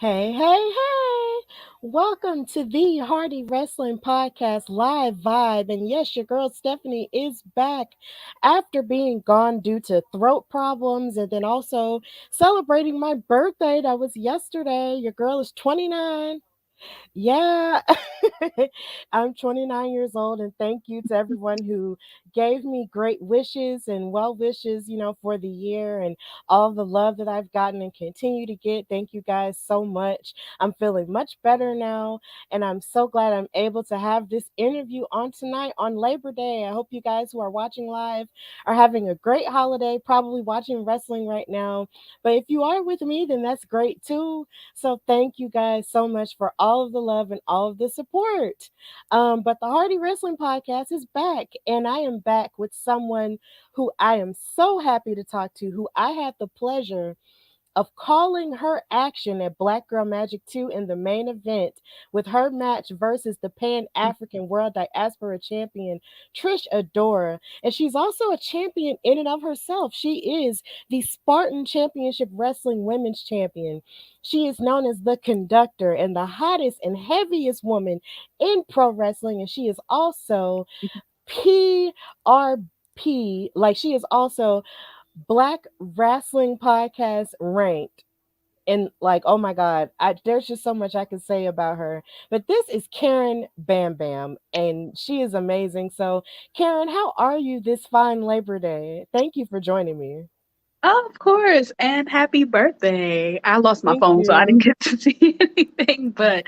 Hey, hey, hey! Welcome to the Hardy Wrestling Podcast Live Vibe. And yes, your girl Stephanie is back after being gone due to throat problems and then also celebrating my birthday. That was yesterday. Your girl is 29. Yeah, I'm 29 years old, and thank you to everyone who gave me great wishes and well wishes, for the year and all the love that I've gotten and continue to get. Thank you guys so much. I'm feeling much better now, and I'm so glad I'm able to have this interview on tonight on Labor Day. I hope you guys who are watching live are having a great holiday, probably watching wrestling right now. But if you are with me, then that's great too. So thank you guys so much for all of the love and all of the support. But the Hardy Wrestling Podcast is back, and I am back with someone who I am so happy to talk to, who I had the pleasure of calling her action at Black Girl Magik 2 in the main event with her match versus the Pan African World Diaspora Champion Trish Adora. And she's also a champion in and of herself. She is the Spartan Championship Wrestling Women's Champion. She is known as the Conductor and the hottest and heaviest woman in pro wrestling. And she is also PRP, like she is also Black Wrestling Podcast ranked. And like, oh my God, there's just so much I can say about her. But this is Karen Bam Bam, and she is amazing. So, Karen, how are you this fine Labor Day? Thank you for joining me. Oh, of course, and happy birthday. I lost my Thank phone, so I didn't you. get to see anything, but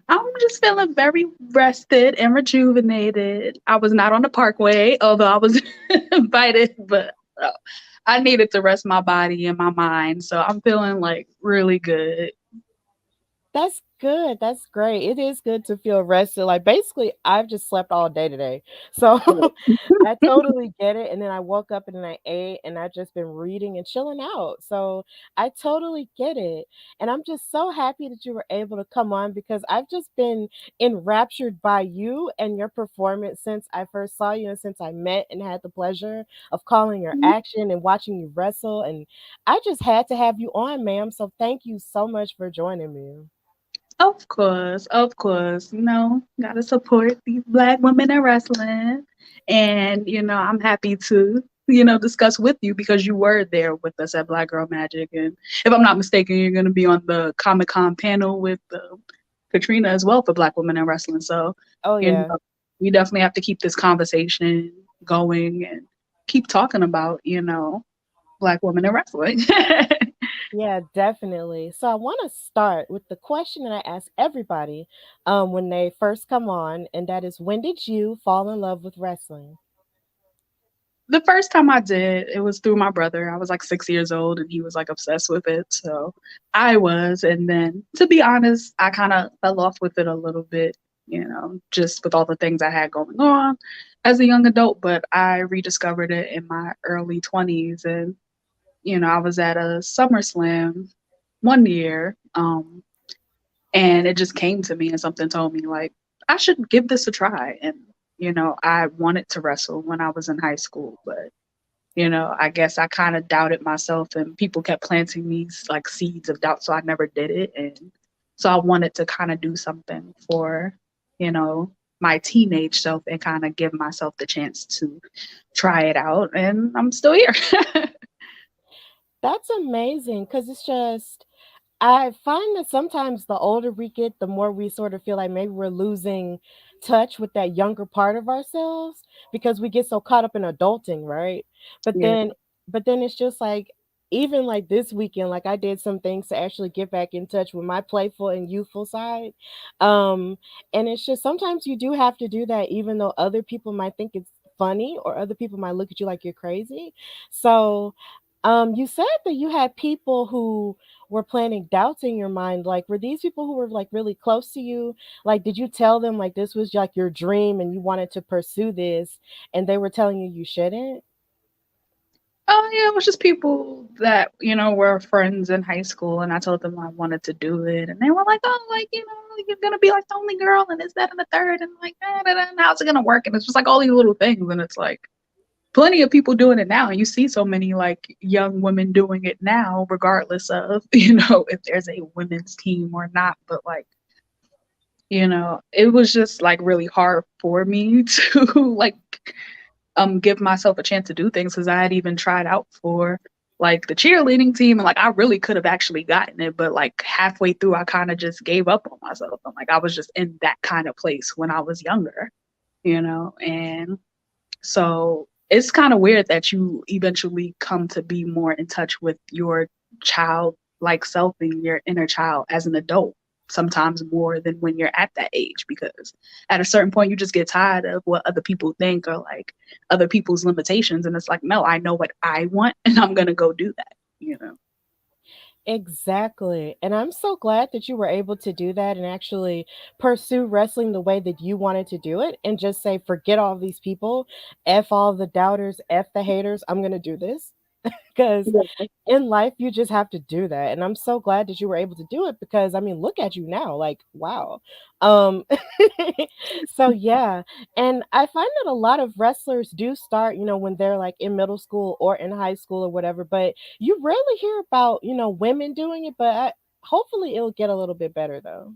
I'm just feeling very rested and rejuvenated. I was not on the parkway, although I was invited, but I needed to rest my body and my mind, so I'm feeling like really good. That's good. That's great. It is good to feel rested. Like basically, I've just slept all day today. So I totally get it. And then I woke up and then I ate and I've just been reading and chilling out. So I totally get it. And I'm just so happy that you were able to come on because I've just been enraptured by you and your performance since I first saw you and since I met and had the pleasure of calling your action and watching you wrestle. And I just had to have you on, ma'am. So thank you so much for joining me. Of course, of course. Gotta support these black women in wrestling. And, I'm happy to, discuss with you because you were there with us at Black Girl Magic. And if I'm not mistaken, you're going to be on the Comic Con panel with Katrina as well for Black Women in Wrestling. So, Oh, you yeah. know, we definitely have to keep this conversation going and keep talking about, Black women in wrestling. Yeah, definitely. So I want to start with the question that I ask everybody when they first come on, and that is, when did you fall in love with wrestling? The first time I did, it was through my brother. I was like 6 years old and he was like obsessed with it. So I was. And then to be honest, I kind of fell off with it a little bit, just with all the things I had going on as a young adult. But I rediscovered it in my early 20s. And, I was at a SummerSlam one year. And it just came to me and something told me, like, I should give this a try. And, I wanted to wrestle when I was in high school, but I guess I kind of doubted myself and people kept planting these like seeds of doubt. So I never did it. And so I wanted to kind of do something for, you know, my teenage self and kind of give myself the chance to try it out. And I'm still here. That's amazing because it's just, I find that sometimes the older we get, the more we sort of feel like maybe we're losing touch with that younger part of ourselves because we get so caught up in adulting, right? But Yeah. then, but then it's just like, even like this weekend, like I did some things to actually get back in touch with my playful and youthful side. Um, and it's just sometimes you do have to do that, even though other people might think it's funny or other people might look at you like you're crazy. So, you said that you had people who were planting doubts in your mind. Like, were these people who were like really close to you? Like, did you tell them like this was like your dream and you wanted to pursue this, and they were telling you you shouldn't? Oh yeah, it was just people that, were friends in high school and I told them I wanted to do it and they were like, oh, like, you're gonna be like the only girl and this, that, and the third and like how's it gonna work? And it's just like all these little things and it's like plenty of people doing it now, and you see so many like young women doing it now, regardless of you know if there's a women's team or not. But like you know, it was just like really hard for me to like give myself a chance to do things because I had even tried out for like the cheerleading team and like I really could have actually gotten it, but like halfway through I kind of just gave up on myself. I'm like I was just in that kind of place when I was younger, you know, and so it's kind of weird that you eventually come to be more in touch with your child like self and your inner child as an adult, sometimes more than when you're at that age, because at a certain point you just get tired of what other people think or like other people's limitations. And it's like, no, I know what I want and I'm going to go do that, you know? Exactly. And I'm so glad that you were able to do that and actually pursue wrestling the way that you wanted to do it and just say, forget all these people, F all the doubters, F the haters. I'm going to do this. Because Yeah. in life, you just have to do that. And I'm so glad that you were able to do it because, I mean, look at you now. Like, wow. Um, so, yeah. And I find that a lot of wrestlers do start, when they're like in middle school or in high school or whatever. But you rarely hear about, women doing it. But hopefully it'll get a little bit better, though.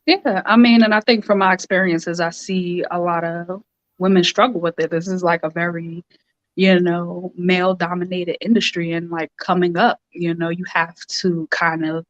Yeah, I mean, and I think from my experiences, I see a lot of women struggle with it. This is like a very, you know, male dominated industry. And like coming up, you know, you have to kind of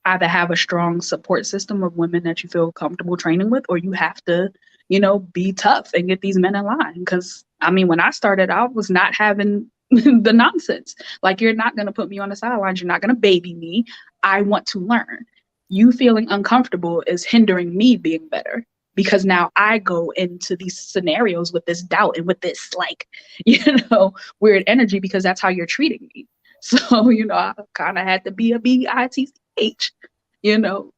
either have a strong support system of women that you feel comfortable training with, or you have to, you know, be tough and get these men in line. Because I mean, when I started, I was not having the nonsense. Like, you're not going to put me on the sidelines. You're not going to baby me. I want to learn. You feeling uncomfortable is hindering me being better because now I go into these scenarios with this doubt and with this, like, you know, weird energy because that's how you're treating me. So, you know, I kind of had to be a bitch, you know,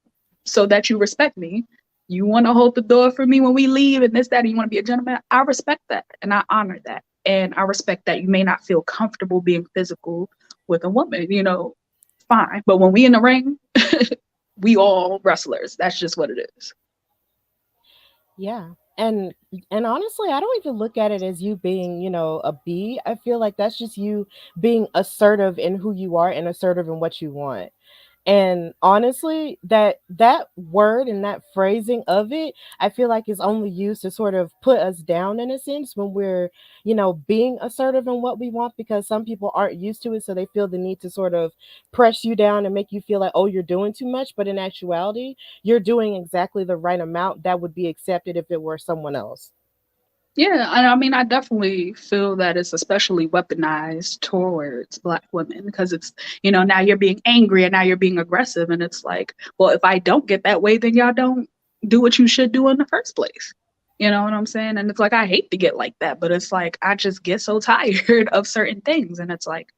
so that you respect me. You want to hold the door for me when we leave and this, that, and you want to be a gentleman. I respect that and I honor that. And I respect that you may not feel comfortable being physical with a woman, you know, fine. But when we in the ring, we all wrestlers. That's just what it is. Yeah. And honestly, I don't even look at it as you being, a B. I feel like that's just you being assertive in who you are and assertive in what you want. And honestly, that word and that phrasing of it, I feel like is only used to sort of put us down in a sense when we're, being assertive in what we want because some people aren't used to it. So they feel the need to sort of press you down and make you feel like, oh, you're doing too much. But in actuality, you're doing exactly the right amount that would be accepted if it were someone else. Yeah, and I mean, I definitely feel that it's especially weaponized towards Black women because it's, you know, now you're being angry and now you're being aggressive. And it's like, well, if I don't get that way, then y'all don't do what you should do in the first place. You know what I'm saying? And it's like, I hate to get like that, but it's like, I just get so tired of certain things. And it's like,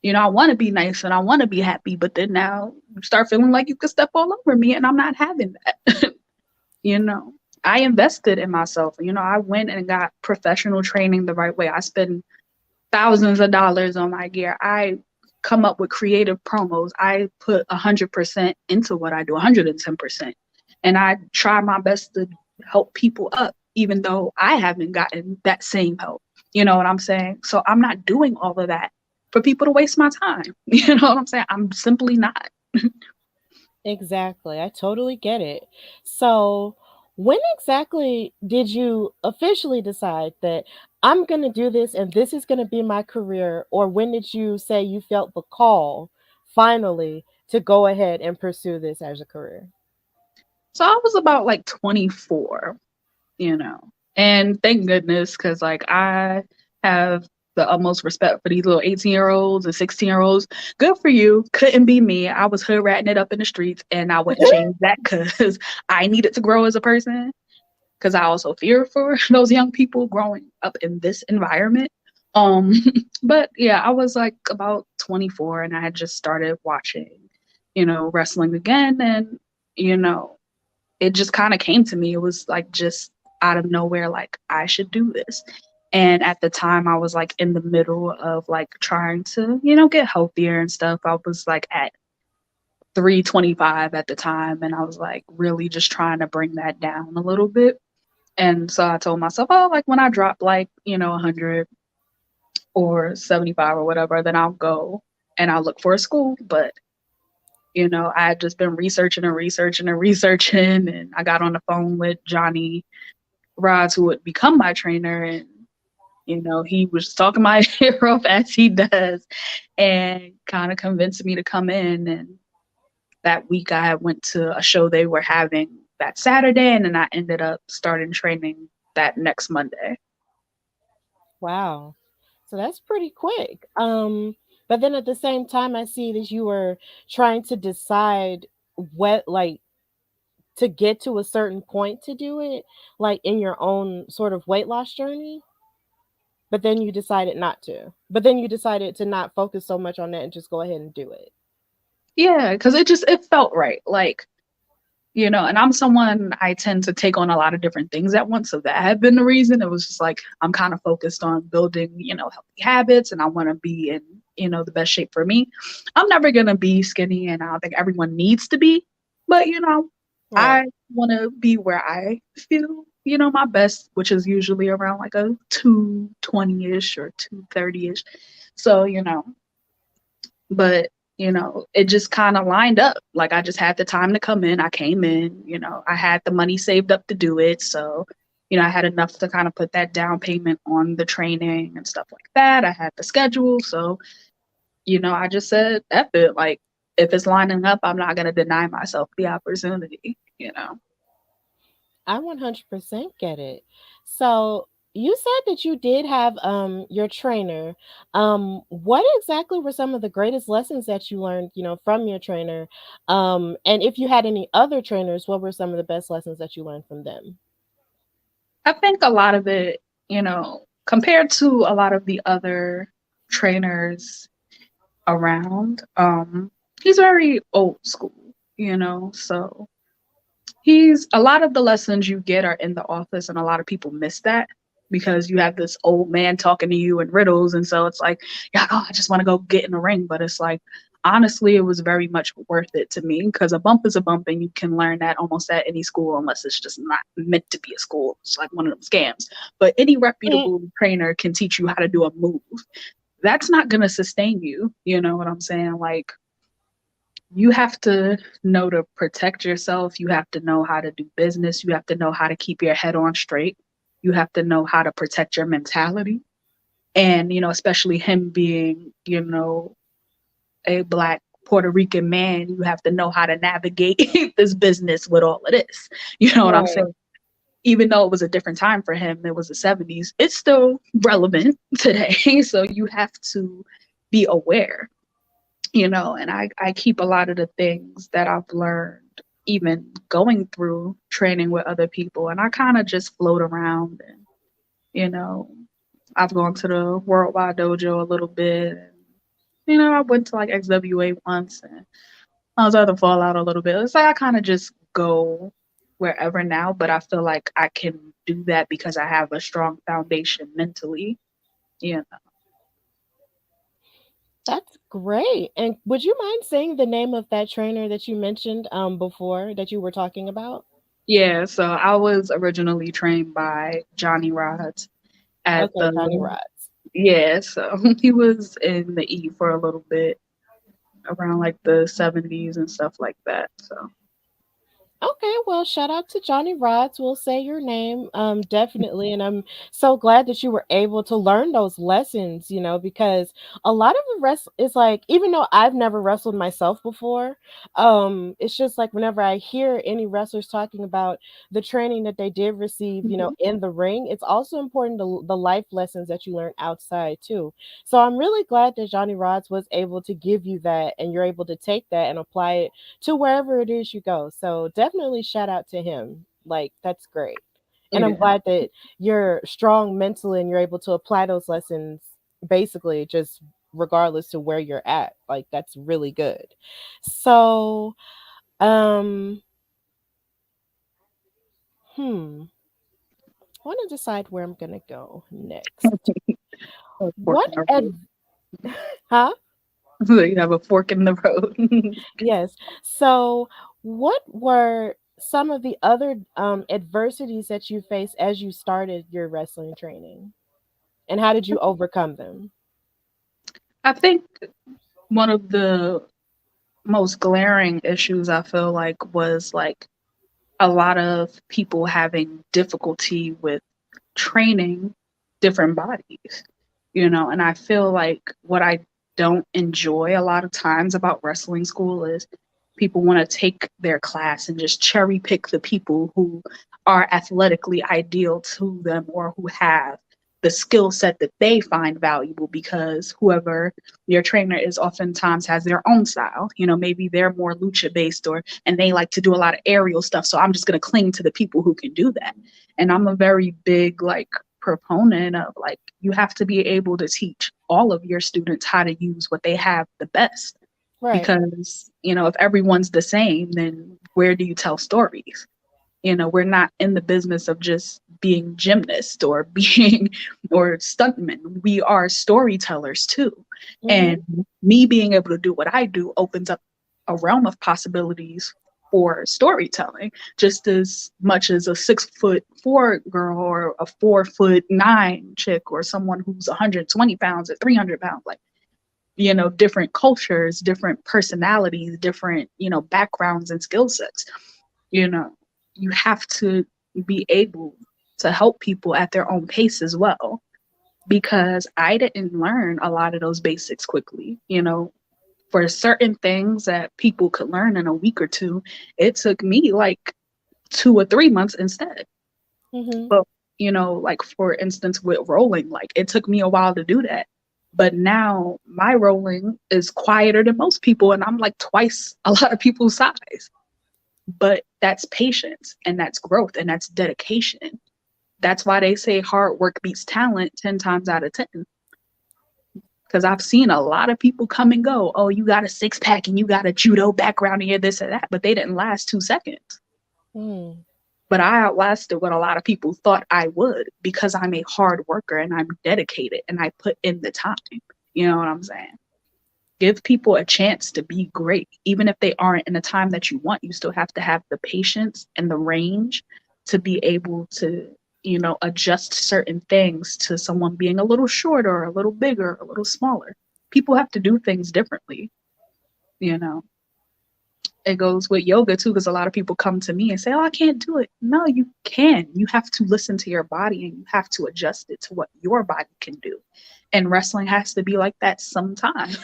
you know, I want to be nice and I want to be happy, but then now you start feeling like you could step all over me and I'm not having that. You know, I invested in myself. You know, I went and got professional training the right way. I spend thousands of dollars on my gear. I come up with creative promos. I put 100% into what I do, 110%. And I try my best to help people up, even though I haven't gotten that same help. You know what I'm saying? So I'm not doing all of that for people to waste my time. You know what I'm saying? I'm simply not. Exactly. I totally get it. So, when exactly did you officially decide that I'm going to do this and this is going to be my career? Or when did you say you felt the call finally to go ahead and pursue this as a career? So I was about like 24, you know. And thank goodness, because like I have the utmost respect for these little 18-year-olds and 16-year-olds. Good for you. Couldn't be me. I was hood ratting it up in the streets, and I wouldn't change that because I needed to grow as a person. Because I also fear for those young people growing up in this environment. Um, but yeah, I was like about 24, and I had just started watching, you know, wrestling again, and you know, it just kind of came to me. It was like just out of nowhere, like I should do this. And at the time, I was like in the middle of like trying to, you know, get healthier and stuff. I was like at 325 at the time, and I was like really just trying to bring that down a little bit. And so I told myself, oh, like when I drop like, you know, 100, or 75 or whatever, then I'll go and I'll look for a school. But, I had just been researching and researching and researching. And I got on the phone with Johnny Rods, who would become my trainer. And, he was talking my ear off as he does and kind of convinced me to come in. And that week I went to a show they were having that Saturday. And then I ended up starting training that next Monday. Wow. So that's pretty quick. But then at the same time, I see that you were trying to decide what, like, to get to a certain point to do it, like in your own sort of weight loss journey. But then you decided not to. But then you decided to not focus so much on that and just go ahead and do it. Yeah, because it felt right. Like, and I'm someone, I tend to take on a lot of different things at once. So that had been the reason. It was just like I'm kind of focused on building, healthy habits, and I want to be in, the best shape for me. I'm never gonna be skinny, and I don't think everyone needs to be, but Right. I want to be where I feel, my best, which is usually around like a 220-ish or 230-ish. So, but it just kind of lined up. Like I just had the time to come in. I came in, I had the money saved up to do it. So, I had enough to kind of put that down payment on the training and stuff like that. I had the schedule. So, I just said, F it. Like, if it's lining up, I'm not going to deny myself the opportunity. I 100% get it. So you said that you did have your trainer. What exactly were some of the greatest lessons that you learned, from your trainer? And if you had any other trainers, what were some of the best lessons that you learned from them? I think a lot of it, compared to a lot of the other trainers around, he's very old school, so he's a lot of the lessons you get are in the office, and a lot of people miss that because you have this old man talking to you in riddles. And so it's like, yeah, oh, I just want to go get in the ring. But it's like, honestly, it was very much worth it to me because a bump is a bump, and you can learn that almost at any school unless it's just not meant to be a school. It's like one of them scams. But any Mm. reputable trainer can teach you how to do a move. That's not going to sustain you. You know what I'm saying? Like, you have to know to protect yourself. You have to know how to do business. You have to know how to keep your head on straight. You have to know how to protect your mentality. And, especially him being, a Black Puerto Rican man, you have to know how to navigate this business with all of this. You know what I'm Right. saying? Even though it was a different time for him, it was the 70s, it's still relevant today. So you have to be aware, and I keep a lot of the things that I've learned even going through training with other people, and I kind of just float around. And you know I've gone to the Worldwide Dojo a little bit, and I went to like XWA once, and I was at the Fallout a little bit. It's like I kind of just go wherever now, but I feel like I can do that because I have a strong foundation mentally. you That's great. And would you mind saying the name of that trainer that you mentioned before that you were talking about? yeah, so I was originally trained by Johnny Rods at Okay, Johnny the Rods. yeah, so he was in the E for a little bit around like the 70s and stuff like that. So Okay, well, shout out to Johnny Rods. We'll say your name, definitely. And I'm so glad that you were able to learn those lessons, because a lot of the rest is like, even though I've never wrestled myself before, it's just like whenever I hear any wrestlers talking about the training that they did receive, mhm. in the ring, it's also important the life lessons that you learn outside too. So I'm really glad that Johnny Rods was able to give you that and you're able to take that and apply it to wherever it is you go. So definitely shout out to him. Like that's great. And I'm Yeah, glad that you're strong mentally and you're able to apply those lessons basically just regardless to where you're at. Like that's really good. So, um I want to decide where I'm going to go next. a fork What in the road. huh? So you have a fork in the road. Yes. So, what were some of the other adversities that you faced as you started your wrestling training, and how did you overcome them? I think one of the most glaring issues I feel like was like a lot of people having difficulty with training different bodies, and I feel like what I don't enjoy a lot of times about wrestling school is people want to take their class and just cherry pick the people who are athletically ideal to them or who have the skill set that they find valuable because whoever your trainer is oftentimes has their own style. Maybe they're more lucha based or and they like to do a lot of aerial stuff. So I'm just going to cling to the people who can do that. And I'm a very big like proponent of like you have to be able to teach all of your students how to use what they have the best Right. because if everyone's the same, then where do you tell stories? We're not in the business of just being gymnasts or being or stuntmen. We are storytellers too. Mm-hmm. And me being able to do what I do opens up a realm of possibilities for storytelling, just as much as a 6'4" girl or a 4'9" chick or someone who's 120 pounds or 300 pounds. Like, different cultures, different personalities, different, backgrounds and skill sets. You know, you have to be able to help people at their own pace as well. Because I didn't learn a lot of those basics quickly. For certain things that people could learn in a week or two, it took me like 2 or 3 months instead. Mm-hmm. But, like for instance, with rolling, like it took me a while to do that. But now my rolling is quieter than most people, and I'm like twice a lot of people's size. But that's patience and that's growth and that's dedication. That's why they say hard work beats talent 10 times out of 10. Because I've seen a lot of people come and go. Oh, you got a six pack and you got a judo background and you're this or that, but they didn't last 2 seconds. Mm. But I outlasted what a lot of people thought I would because I'm a hard worker and I'm dedicated and I put in the time. You know what I'm saying? Give people a chance to be great. Even if they aren't in the time that you want, you still have to have the patience and the range to be able to, adjust certain things to someone being a little shorter, a little bigger, a little smaller. People have to do things differently, you know. It goes with yoga too, because a lot of people come to me and say, "Oh, I can't do it." No, you can. You have to listen to your body and you have to adjust it to what your body can do. And wrestling has to be like that sometimes,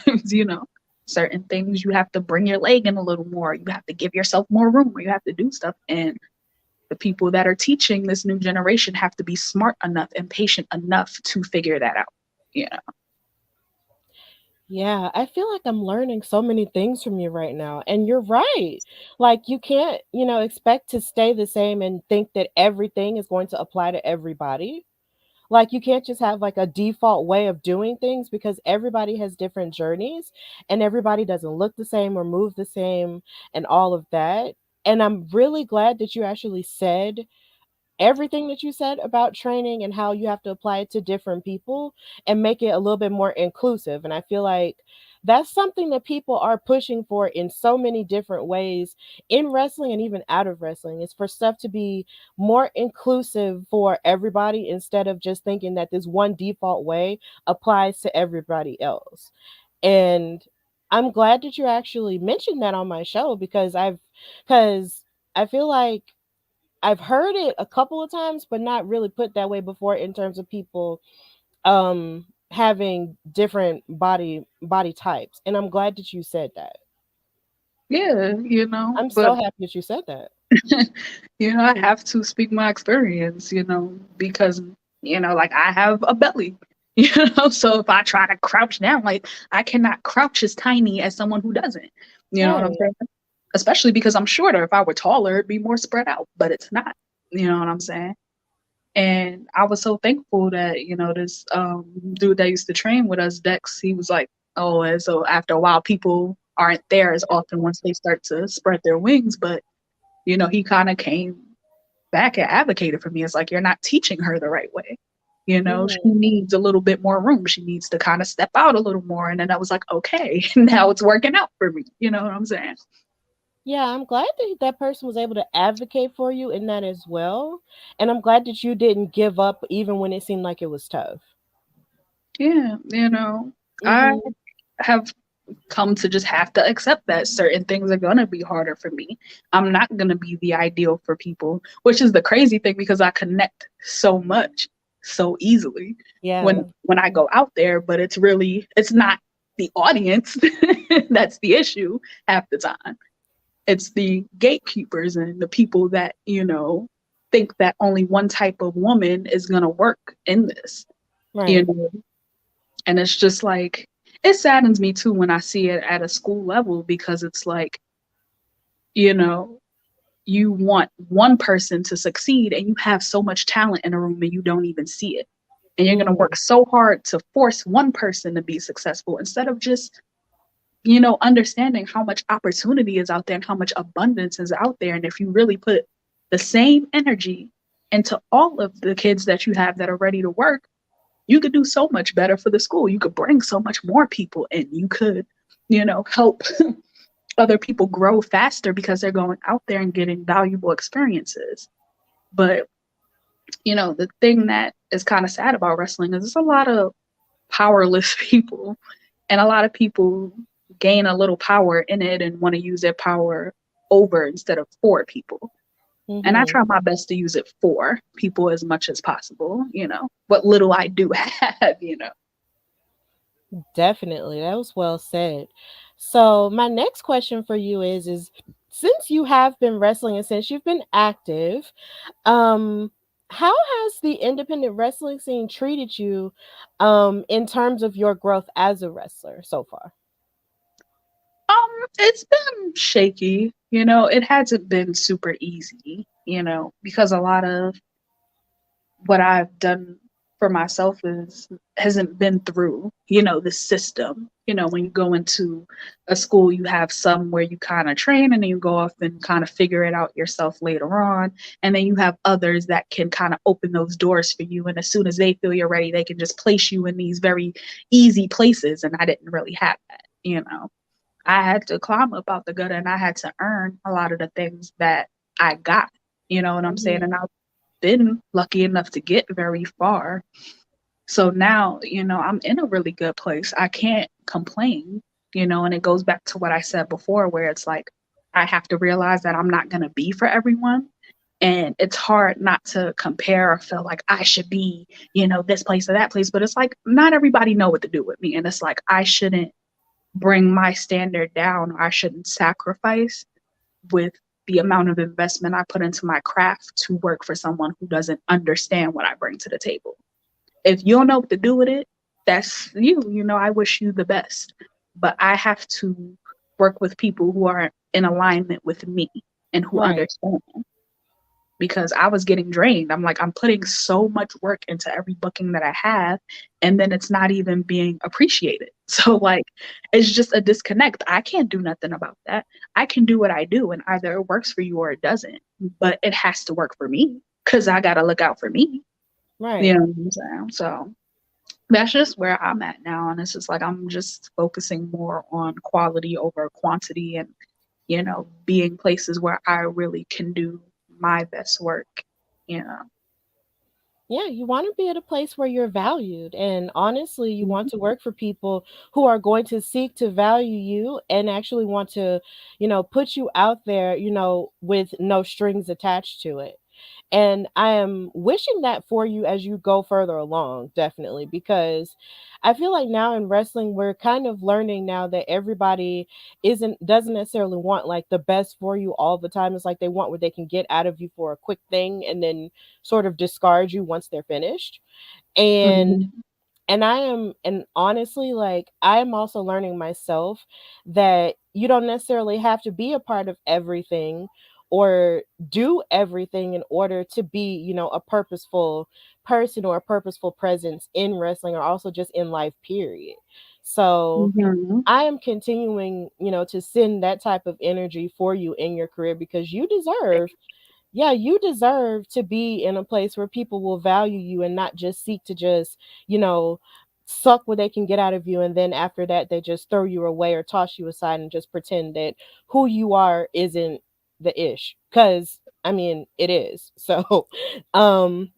Certain things you have to bring your leg in a little more. You have to give yourself more room, or you have to do stuff. And the people that are teaching this new generation have to be smart enough and patient enough to figure that out. You know. Yeah, I feel like I'm learning so many things from you right now. And you're right. Like, you can't, expect to stay the same and think that everything is going to apply to everybody. Like, you can't just have like a default way of doing things because everybody has different journeys and everybody doesn't look the same or move the same and all of that. And I'm really glad that you actually said everything that you said about training and how you have to apply it to different people and make it a little bit more inclusive. And I feel like that's something that people are pushing for in so many different ways in wrestling and even out of wrestling. It's for stuff to be more inclusive for everybody instead of just thinking that this one default way applies to everybody else. And I'm glad that you actually mentioned that on my show because I feel like I've heard it a couple of times, but not really put that way before in terms of people having different body types. And I'm glad that you said that. Yeah, I'm but so happy that you said that. I have to speak my experience, because, like I have a belly, so if I try to crouch down, like I cannot crouch as tiny as someone who doesn't, you know what I'm Right. saying? Especially because I'm shorter. If I were taller, it'd be more spread out, but it's not, you know what I'm saying? And I was so thankful that, this dude that used to train with us, Dex, he was like, oh, and so after a while, people aren't there as often once they start to spread their wings, but he kind of came back and advocated for me. It's like, you're not teaching her the right way. She Mhm. needs a little bit more room. She needs to kind of step out a little more. And then I was like, okay, now it's working out for me. You know what I'm saying? Yeah, I'm glad that that person was able to advocate for you in that as well. And I'm glad that you didn't give up even when it seemed like it was tough. Yeah, I Mhm. have come to just have to accept that certain things are going to be harder for me. I'm not going to be the ideal for people, which is the crazy thing because I connect so much so easily Yeah. when I go out there, but it's not the audience that's the issue half the time. It's the gatekeepers and the people that, think that only one type of woman is going to work in this, you Right. know. And it's just like, it saddens me too when I see it at a school level because it's like, you know, you want one person to succeed and you have so much talent in a room and you don't even see it. And you're going to Hmm. work so hard to force one person to be successful instead of just, understanding how much opportunity is out there and how much abundance is out there. And if you really put the same energy into all of the kids that you have that are ready to work, you could do so much better for the school. You could bring so much more people in. You could, help other people grow faster because they're going out there and getting valuable experiences. But, the thing that is kind of sad about wrestling is there's a lot of powerless people, and a lot of people gain a little power in it and want to use their power over instead of for people. And I Hmm. try my best to use it for people as much as possible, what little I do have. Definitely. That was well said. So my next question for you is since you have been wrestling and since you've been active, um, how has the independent wrestling scene treated you in terms of your growth as a wrestler so far? It's been shaky, it hasn't been super easy, because a lot of what I've done for myself hasn't been through, the system. When you go into a school, you have some where you kind of train and then you go off and kind of figure it out yourself later on. And then you have others that can kind of open those doors for you. And as soon as they feel you're ready, they can just place you in these very easy places. And I didn't really have that. I had to climb up out the gutter and I had to earn a lot of the things that I got. You know what I'm saying? And Hmm. I've been lucky enough to get very far. So now, I'm in a really good place. I can't complain, and it goes back to what I said before, where it's like I have to realize that I'm not going to be for everyone. And it's hard not to compare or feel like I should be, this place or that place. But it's like not everybody know what to do with me. And it's like I shouldn't bring my standard down. Or I shouldn't sacrifice with the amount of investment I put into my craft to work for someone who doesn't understand what I bring to the table. If you don't know what to do with it, that's you. I wish you the best. But I have to work with people who are in alignment with me and who Right. understand because I was getting drained. I'm like, I'm putting so much work into every booking that I have, and then it's not even being appreciated. So, like, it's just a disconnect. I can't do nothing about that. I can do what I do, and either it works for you or it doesn't, but it has to work for me because I got to look out for me. You Right. know what I'm saying? So, that's just where I'm at now. And it's just like I'm just focusing more on quality over quantity and, being places where I really can do my best work, you know. Yeah, you want to be at a place where you're valued. And honestly, you want Mhm. to work for people who are going to seek to value you and actually want to, put you out there, with no strings attached to it. And I am wishing that for you as you go further along, definitely, because I feel like now in wrestling, we're kind of learning now that everybody doesn't necessarily want like the best for you all the time. It's like they want what they can get out of you for a quick thing and then sort of discard you once they're finished. And Mhm. and honestly, like I am also learning myself that you don't necessarily have to be a part of everything or do everything in order to be, a purposeful person or a purposeful presence in wrestling or also just in life, period. So Mhm. I am continuing, to send that type of energy for you in your career because you deserve, yeah, you deserve to be in a place where people will value you and not just seek to just, you know, suck what they can get out of you. And then after that, they just throw you away or toss you aside and just pretend that who you are isn't the ish. Cause I mean, it is. So,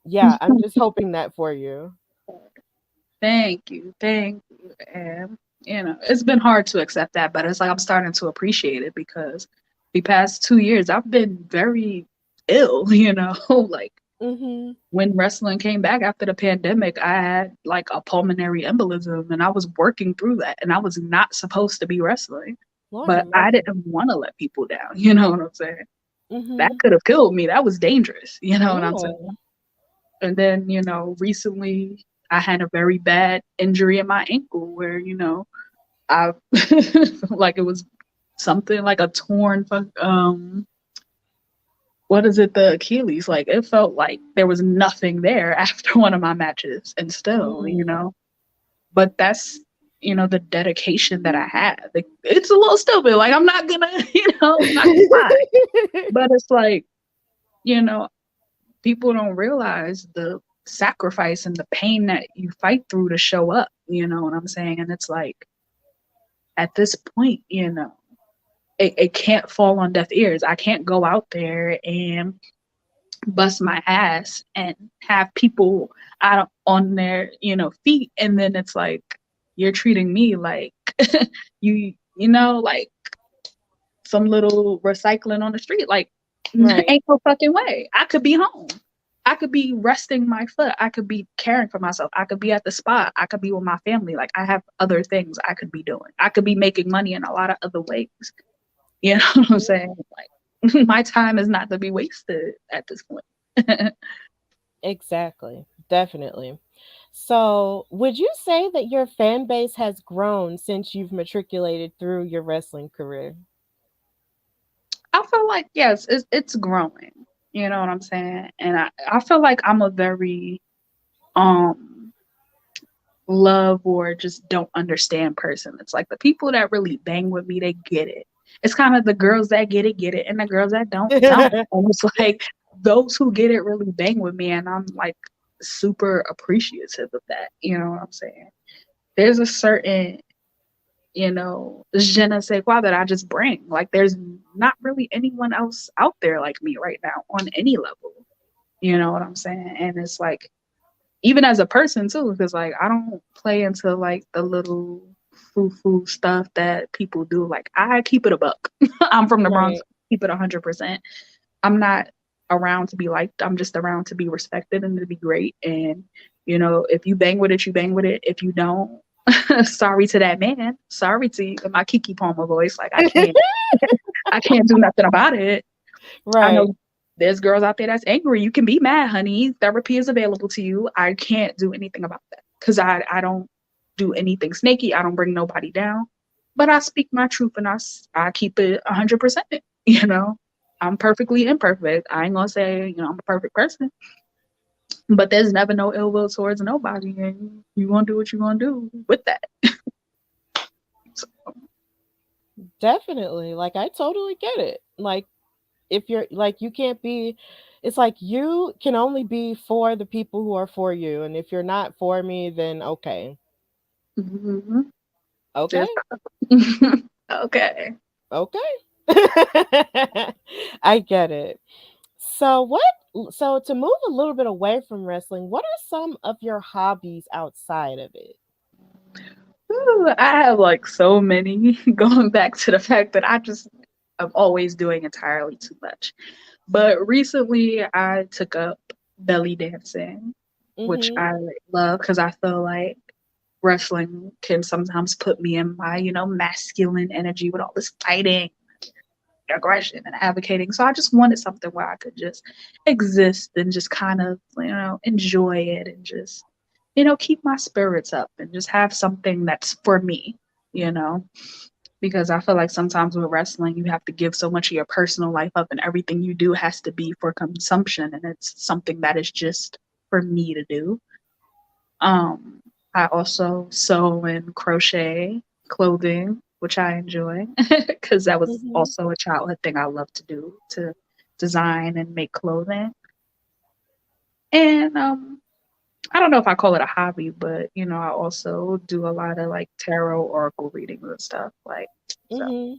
yeah, I'm just hoping that for you. Thank you. Thank you, Em. it's been hard to accept that, but it's like I'm starting to appreciate it because the past 2 years I've been very ill, like Mhm. when wrestling came back after the pandemic, I had like a pulmonary embolism and I was working through that and I was not supposed to be wrestling. Lord have But I mercy. didn't want to let people down, you know what I'm saying? That Mhm. could have killed me. That was dangerous, you know what I'm saying? Yeah. And then, recently I had a very bad injury in my ankle where, I like it was something like a torn what is it, the Achilles? Like it felt like there was nothing there after one of my matches and still, Mm. but that's the dedication that I have. It's a little stupid. Like I'm not gonna, I'm not gonna lie. But it's like, you know, people don't realize the sacrifice and the pain that you fight through to show up, you know what I'm saying? And it's like at this point, it can't fall on deaf ears. I can't go out there and bust my ass and have people out on their feet, and then it's like you're treating me like like some little recycling on the street. Like Right. ain't no fucking way. I could be home, I could be resting my foot, I could be caring for myself, I could be at the spa, I could be with my family. Like I have other things I could be doing, I could be making money in a lot of other ways. You know what I'm saying? Like my time is not to be wasted at this point. Exactly. Definitely. So, would you say that your fan base has grown since you've matriculated through your wrestling career? I feel like yes, it's growing. You know what I'm saying? And I feel like I'm a very um love or just don't understand person. It's like the people that really bang with me, they get it. It's kind of the girls that get it, and the girls that don't. And it's like those who get it really bang with me, and I'm like super appreciative of that. You know what I'm saying? There's a certain je ne sais quoi that I just bring. Like, there's not really anyone else out there like me right now on any level. You know what I'm saying? And it's like, even as a person too, because like I don't play into like the little foo foo stuff that people do. Like, I keep it a buck. I'm from the Bronx, Right. keep it 100%. I'm not around to be liked. I'm just around to be respected and to be great. And, if you bang with it, you bang with it. If you don't, sorry to that man. Sorry to you in my Kiki Palmer voice. Like I can't do nothing about it. I Right. know there's girls out there that's angry. You can be mad, honey. Therapy is available to you. I can't do anything about that because I don't do anything snaky. I don't bring nobody down. But I speak my truth and I keep it 100%. You know, I'm perfectly imperfect. I ain't gonna say I'm a perfect person, but there's never no ill will towards nobody, and you gonna do what you gonna do with that. So, Definitely. Like, I totally get it. Like, if you're like, you can't be, it's like you can only be for the people who are for you. And if you're not for me, then okay. mhm. Okay. Just okay. Okay. I get it. So, so to move a little bit away from wrestling, what are some of your hobbies outside of it? Ooh, I have like so many going back to the fact that I'm always doing entirely too much. But recently I took up belly dancing, which Mhm. I love because I feel like wrestling can sometimes put me in my, masculine energy with all this fighting, aggression, and advocating. So I just wanted something where I could just exist and just kind of, enjoy it and just, keep my spirits up and just have something that's for me, you know? Because I feel like sometimes with wrestling, you have to give so much of your personal life up and everything you do has to be for consumption. And it's something that is just for me to do. Um, I also sew and crochet clothing, which I enjoy because that was Mhm. also a childhood thing I love to do, to design and make clothing. And I don't know if I call it a hobby, but I also do a lot of like tarot oracle readings and stuff. Like so. Mhm.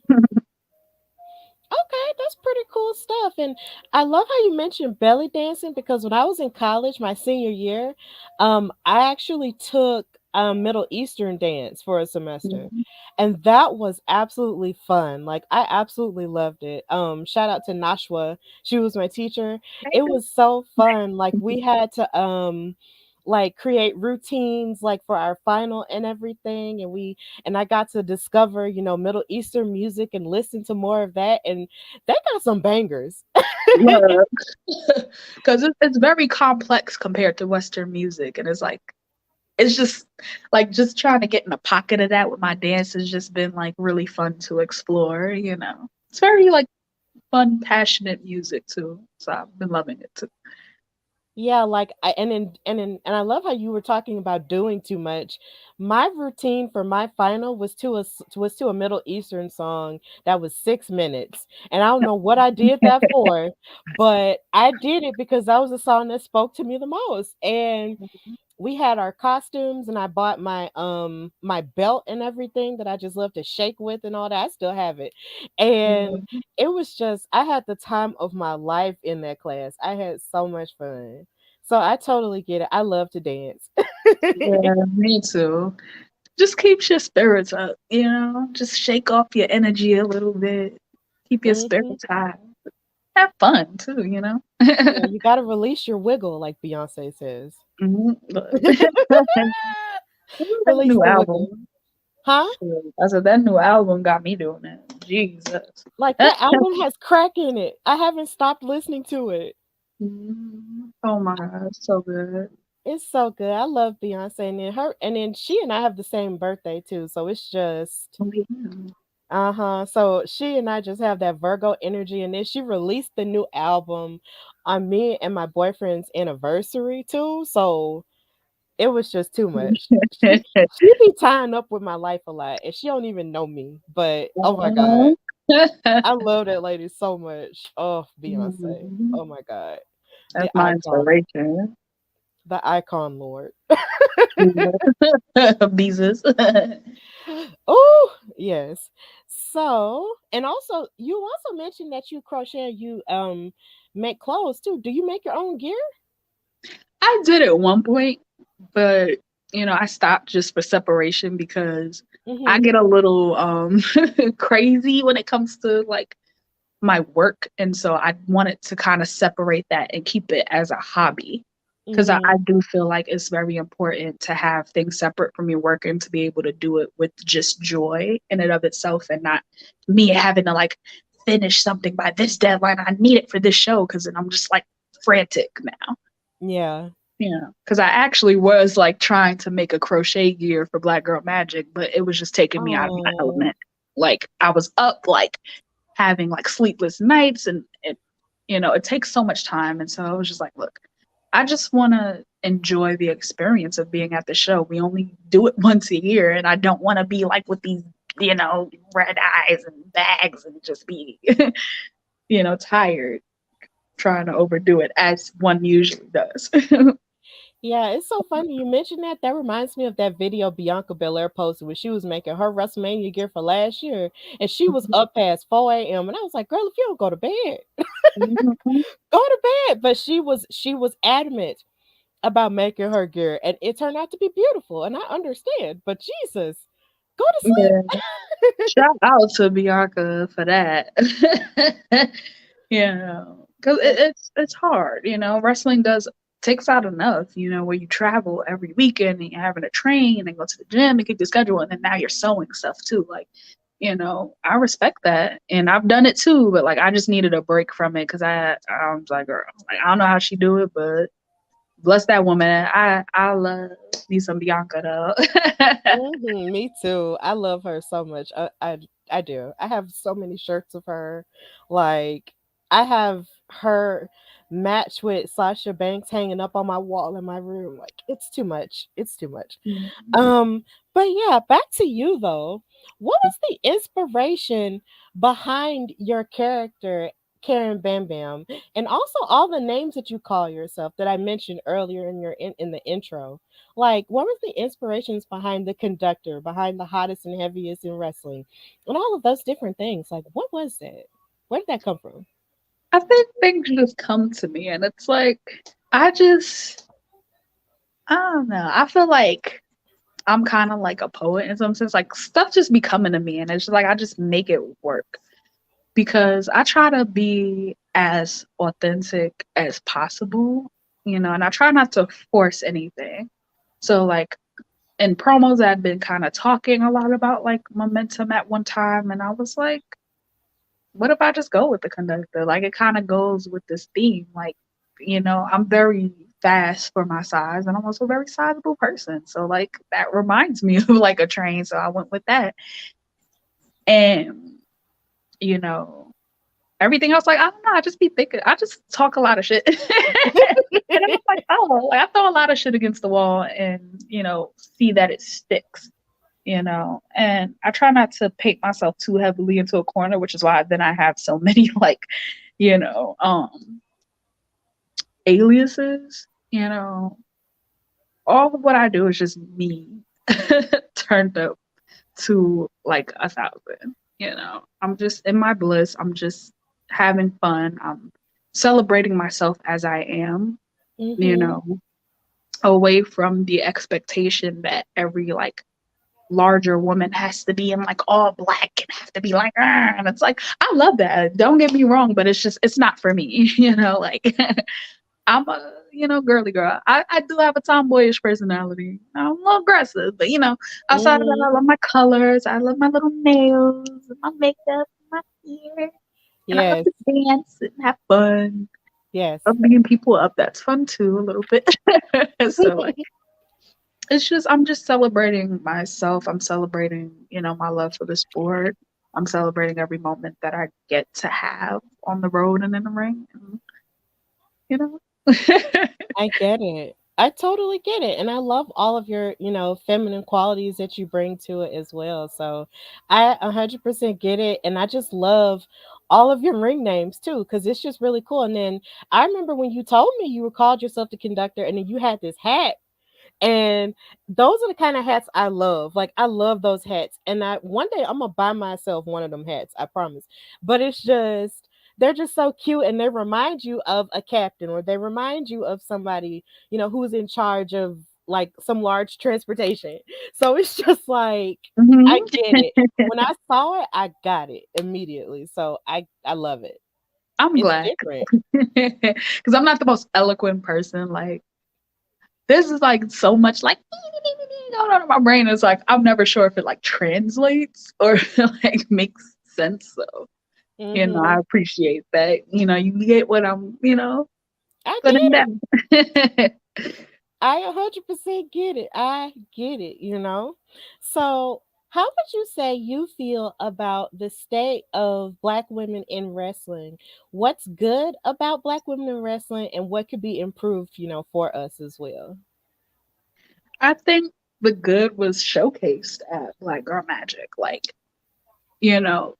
Okay, that's pretty cool stuff. And I love how you mentioned belly dancing because when I was in college, my senior year, I actually took Middle Eastern dance for a semester. Mhm. And that was absolutely fun. Like I absolutely loved it. Shout out to Nashwa. She was my teacher. It was so fun. Like we had to like create routines like for our final and everything, and I got to discover, Middle Eastern music and listen to more of that, and they got some bangers. Yeah, because it's very complex compared to Western music, and it's just like just trying to get in the pocket of that with my dance has just been like really fun to explore. It's very like fun, passionate music too, so I've been loving it too. Yeah, like and I love how you were talking about doing too much. My routine for my final was to a Middle Eastern song that was 6 minutes, and I don't know what I did that for, but I did it because that was a song that spoke to me the most. And we had our costumes, and I bought my belt and everything that I just love to shake with and all that. I still have it. And Mhm. it was just I had the time of my life in that class. I had so much fun. So I totally get it. I love to dance. Yeah, me too. Just keeps your spirits up, Just shake off your energy a little bit. Keep your Hmm. spirits high. Have fun too. Yeah, you got to release your wiggle, like Beyonce says. Mhm. Look. That Release new the album. wiggle. Huh? Shoot. I said that new album got me doing it. Jesus. Like that album has crack in it. I haven't stopped listening to it. Oh my god, so good. It's so good. I love Beyonce, and then she and I have the same birthday too. So it's just Oh, yeah. uh-huh. So she and I just have that Virgo energy, and then she released the new album on me and my boyfriend's anniversary too. So it was just too much. She be tying up with my life a lot, and she don't even know me. But oh my god, Mhm. I love that lady so much. Oh, Beyonce. Mhm. Oh my god, the That's my icon, inspiration. the icon lord. Beezus. Oh, yes. So, and also, you also mentioned that you crochet, you make clothes too. Do you make your own gear? I did at one point, but I stopped just for separation because I Mm-hmm. get a little crazy when it comes to like my work, and so I wanted to kind of separate that and keep it as a hobby because I Mm-hmm. do feel like it's very important to have things separate from your work and to be able to do it with just joy in and of itself, and not me having to like finish something by this deadline. I need it for this show because then I'm just like frantic now. Yeah. Because I actually was like trying to make a crochet gear for Black Girl Magik, but it was just taking me out of my Oh, element. Like I was up like having like sleepless nights, and it takes so much time. And so I was just like, look, I just want to enjoy the experience of being at the show. We only do it once a year, and I don't want to be like with these, red eyes and bags and just be, tired trying to overdo it as one usually does. yeah. It's so funny you mentioned that. That reminds me of that video Bianca Belair posted when she was making her WrestleMania gear for last year, and she was up past 4 a.m. And I was like, girl, if you don't go to bed, Mhm. go to bed. But she was adamant about making her gear, and it turned out to be beautiful. And I understand, but Jesus, go to Yeah. sleep. Shout out to Bianca for that. Because Yes. it's hard. Wrestling does takes out enough. Where you travel every weekend and you're having to train and go to the gym and keep your schedule, and then now you're sewing stuff too. Like, I respect that, and I've done it too. But like, I just needed a break from it because I was like, girl, like I don't know how she do it, but bless that woman. I love me some Bianca though. Me too. I love her so much. I do. I have so many shirts of her. Like I have her match with Sasha Banks hanging up on my wall in my room. Like it's too much. It's too much. Um, but yeah, back to you though. What was the inspiration behind your character, Karen Bam Bam, and also all the names that you call yourself that I mentioned earlier in the intro? Like, what was the inspirations behind the conductor, behind the hottest and heaviest in wrestling, and all of those different things? Like, what was that? Where did that come from? I think things just come to me, and it's like I don't know. I feel like I'm kind of like a poet in some sense. Like stuff just be coming to me, and it's just like I just make it work because I try to be as authentic as possible, and I try not to force anything. So like in promos, I'd been kind of talking a lot about like momentum at one time, and I was like, what if I just go with the conductor? Like it kind of goes with this theme. Like, I'm very fast for my size, and I'm also a very sizable person. So like that reminds me of like a train. So I went with that. And, you know, everything else, like, I don't know, I just be thinking, I just talk a lot of shit. And I'm like, oh, like I throw a lot of shit against the wall and, see that it sticks. And I try not to paint myself too heavily into a corner, which is why then I have so many like, you know, um aliases, all of what I do is just me turned up to like 1,000. I'm just in my bliss. I'm just having fun. I'm celebrating myself as I am, you Mhm. know, away from the expectation that every like larger woman has to be in like all black and have to be like, "Arr," and it's like, I love that. Don't get me wrong, but it's not for me, like I'm a, girly girl. I do have a tomboyish personality. I'm a little aggressive, but outside of that, Mhm. I love my colors. I love my little nails and my makeup, and my hair, and I love Yes. to dance and have fun. Yes. Love beating people up. That's fun too, a little bit. So like, it's just I'm just celebrating myself. I'm celebrating, my love for the sport. I'm celebrating every moment that I get to have on the road and in the ring. And, you know. I get it. I totally get it. And I love all of your, feminine qualities that you bring to it as well. So I 100% get it. And I just love all of your ring names too, because it's just really cool. And then I remember when you told me you were called yourself the conductor and then you had this hat. And those are the kind of hats I love. Like I love those hats. And I one day I'm gonna buy myself one of them hats, I promise. But it's just they're just so cute and they remind you of a captain or they remind you of somebody, who's in charge of like some large transportation. So it's just like I Mhm. get it. When I saw it, I got it immediately. So I love it. I'm It's glad different. because I'm not the most eloquent person. Like this is like so much like going on in my brain. It's like I'm never sure if it like translates or like makes sense. So I Mhm. appreciate that. You get what I'm I putting get it. down. I 100% get it. I get it. So, how would you say you feel about the state of Black women in wrestling? What's good about Black women in wrestling and what could be improved, for us as well? I think the good was showcased at Black Girl Magic. Like you know,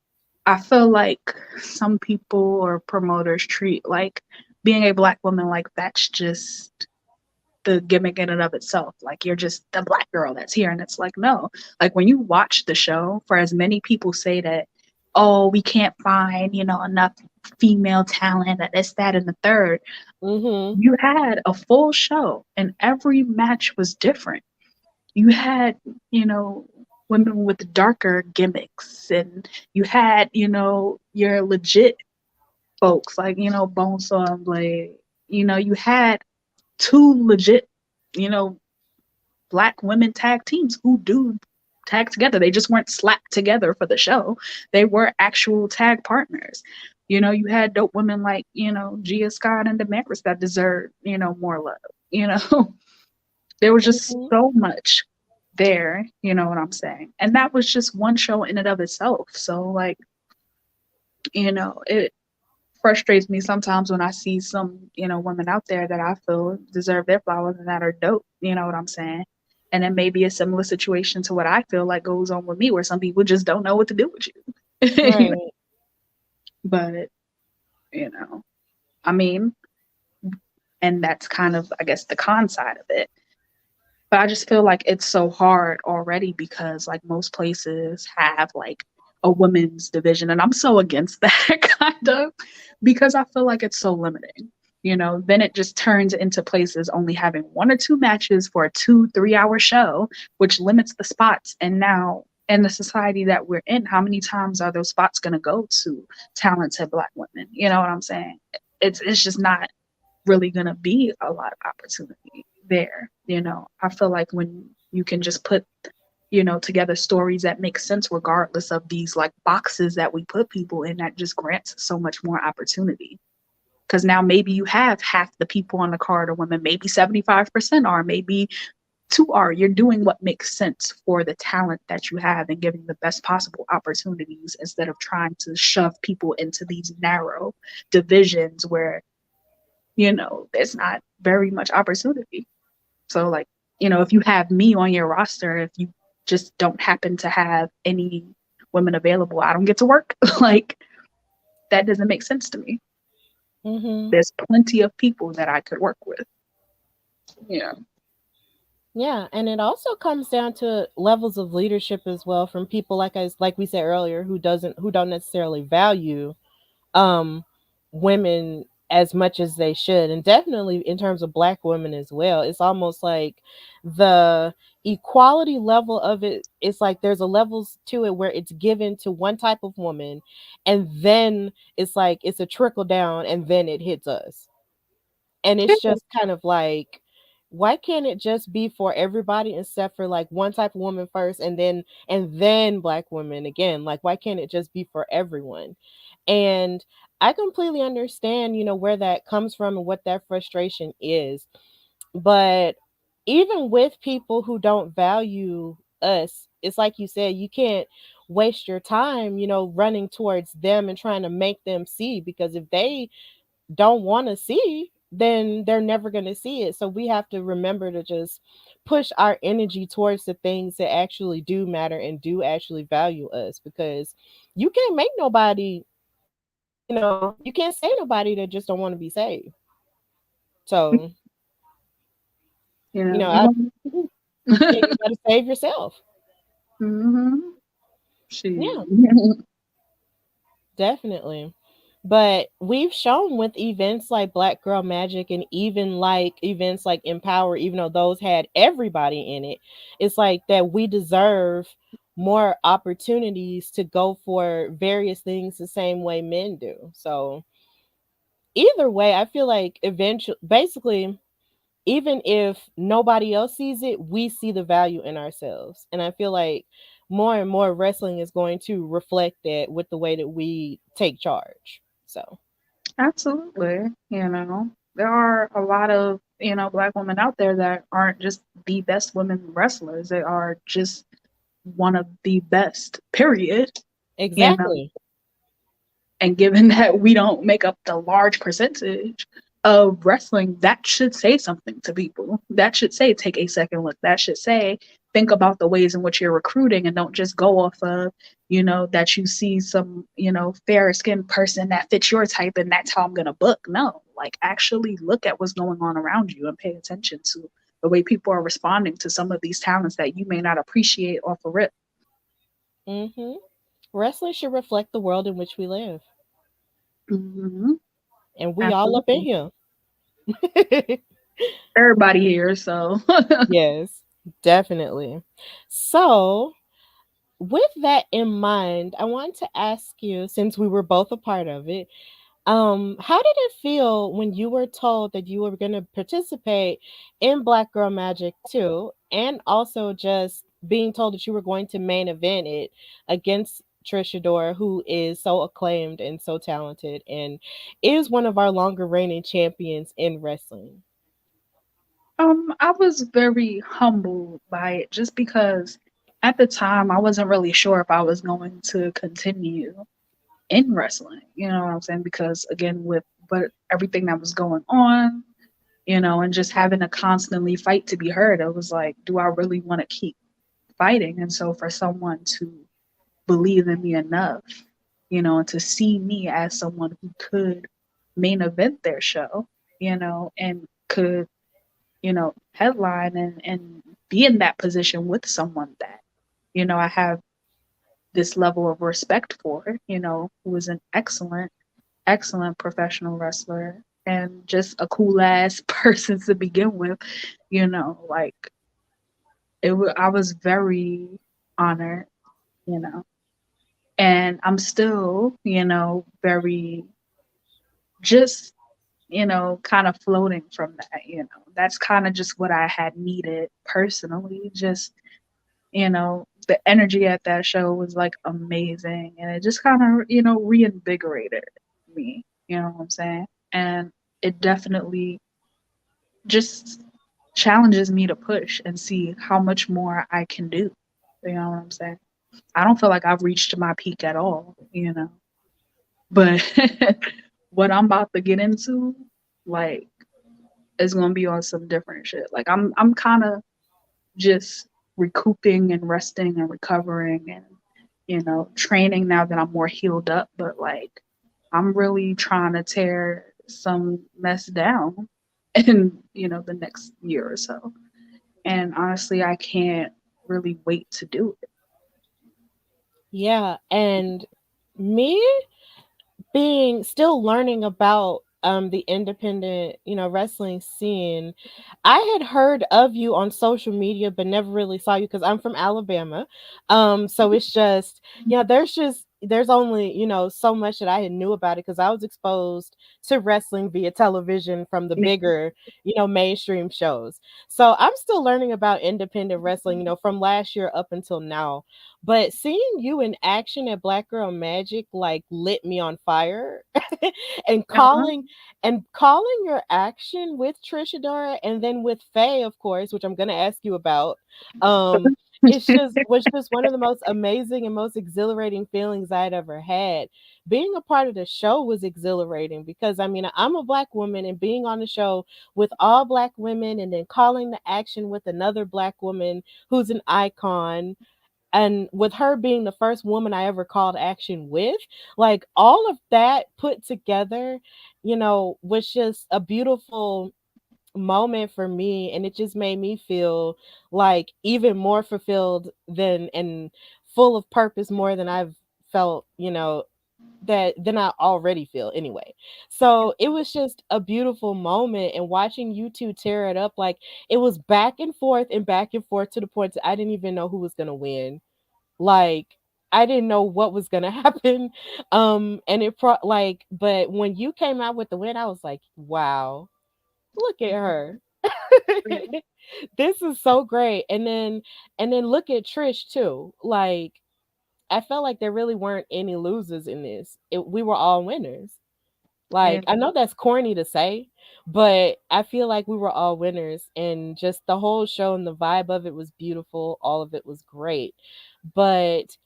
I feel like some people or promoters treat like being a black woman like that's just the gimmick in and of itself. Like you're just the black girl that's here. And it's like, no. Like when you watch the show, for as many people say that, oh, we can't find, enough female talent, that this, that, and the third, Mhm. you had a full show and every match was different. You had, you know, women with darker gimmicks and you had, your legit folks like, Bonesaw and Blade. You had two legit, you know, black women tag teams who do tag together. They just weren't slapped together for the show. They were actual tag partners. You had dope women like, Gia Scott and Damaris that deserved, more love. You know, there was just Mhm. so much there, you know what I'm saying? And that was just one show in and of itself. So like, it frustrates me sometimes when I see some, women out there that I feel deserve their flowers and that are dope, you know what I'm saying? And it may be a similar situation to what I feel like goes on with me where some people just don't know what to do with you. Right. But, you know, I mean, and that's kind of I guess the con side of it. But I just feel like it's so hard already because like most places have like a women's division and I'm so against that kind of because I feel like it's so limiting. Then it just turns into places only having one or two matches for a 2 3 hour show, which limits the spots. And now in the society that we're in, how many times are those spots going to go to talented Black women? You know what I'm saying? It's just not really going to be a lot of opportunity there. I feel like when you can just put together stories that make sense regardless of these like boxes that we put people in, that just grants so much more opportunity. Because now maybe you have half the people on the card are women, maybe 75% are, maybe two are. You're doing what makes sense for the talent that you have and giving the best possible opportunities instead of trying to shove people into these narrow divisions where, there's not very much opportunity. So, like, if you have me on your roster, if you just don't happen to have any women available, I don't get to work. Like, that doesn't make sense to me. Mm-hmm. There's plenty of people that I could work with. Yeah. Yeah, and it also comes down to levels of leadership as well from people like we said earlier who don't necessarily value um women as much as they should, and definitely in terms of Black women as well. It's almost like the equality level of it's like there's a levels to it where it's given to one type of woman, and then it's like it's a trickle down and then it hits us. And it's just kind of like, why can't it just be for everybody except for like one type of woman first, and then Black women again? Like, why can't it just be for everyone? And I completely understand, where that comes from and what that frustration is. But even with people who don't value us, it's like you said, you can't waste your time, running towards them and trying to make them see, because if they don't want to see, then they're never going to see it. So we have to remember to just push our energy towards the things that actually do matter and do actually value us, because you can't make nobody, you can't say nobody that just don't want to be saved. So, You I know. yeah, you got to save yourself. hmm She. Yeah, definitely. But we've shown with events like Black Girl Magik and even like events like Empower, even though those had everybody in it, it's like that we deserve more opportunities to go for various things the same way men do. So either way, I feel like eventually, basically, even if nobody else sees it, we see the value in ourselves. And I feel like more and more wrestling is going to reflect that with the way that we take charge. So. Absolutely. There are a lot of, Black women out there that aren't just the best women wrestlers. They are just one of the best, period. You know, Exactly. and given that we don't make up the large percentage of wrestling, that should say something to people. That should say, take a second look. That should say, think about the ways in which you're recruiting and don't just go off of, that you see some, fair skinned person that fits your type and that's how I'm going to book. No, like actually look at what's going on around you and pay attention to the way people are responding to some of these talents that you may not appreciate off a rip. Hmm. Wrestling should reflect the world in which we live, hmm and we all up in Absolutely. here. Everybody here, so. Yes, definitely. So, with that in mind, I want to ask you, since we were both a part of it, how did it feel when you were told that you were going to participate in Black Girl Magic too, and also just being told that you were going to main event it against Trisha Dora, who is so acclaimed and so talented and is one of our longer reigning champions in wrestling? I was very humbled by it just because at the time I wasn't really sure if I was going to continue in wrestling. You know what I'm saying? Because again, with but everything that was going on, and just having to constantly fight to be heard, I was like, do I really want to keep fighting? And so for someone to believe in me enough, and to see me as someone who could main event their show, and could headline and be in that position with someone that, I have this level of respect for, who is an excellent, excellent professional wrestler and just a cool ass person to begin with, like I was very honored, you know, and I'm still, very just, kind of floating from that, that's kind of just what I had needed personally. Just, the energy at that show was like amazing, and it just kind of, reinvigorated me, you know what I'm saying? And it definitely just challenges me to push and see how much more I can do. You know what I'm saying? I don't feel like I've reached my peak at all, but what I'm about to get into, like, is gonna be on some different shit. Like I'm kind of just recouping and resting and recovering and training now that I'm more healed up. But like I'm really trying to tear some mess down in the next year or so. And honestly, I can't really wait to do it. Yeah, and me being still learning about the independent, wrestling scene. I had heard of you on social media but never really saw you because I'm from Alabama. So it's just, there's only, so much that I had knew about it because I was exposed to wrestling via television from the bigger, mainstream shows. So I'm still learning about independent wrestling, from last year up until now. But seeing you in action at Black Girl Magik like lit me on fire. and Uh-huh. calling your action with Trisha Dora and then with Faye, of course, which I'm gonna ask you about. Um, it's just was just one of the most amazing and most exhilarating feelings I'd ever had. Being a part of the show was exhilarating because I mean I'm a black woman and being on the show with all black women and then calling the action with another black woman who's an icon, and with her being the first woman I ever called action with, like all of that put together, was just a beautiful moment for me. And it just made me feel like even more fulfilled than and full of purpose more than I've felt, that than I already feel anyway. So it was just a beautiful moment and watching you two tear it up, like it was back and forth to the point that I didn't even know who was gonna win. Like I didn't know what was gonna happen. And like, but when you came out with the win, I was like, wow, look at her. This is so great. And then look at Trish too. Like I felt like there really weren't any losers in this. We were all winners. Yeah. Like I know that's corny to say, but I feel like we were all winners and just the whole show and the vibe of it was beautiful. All of it was great. But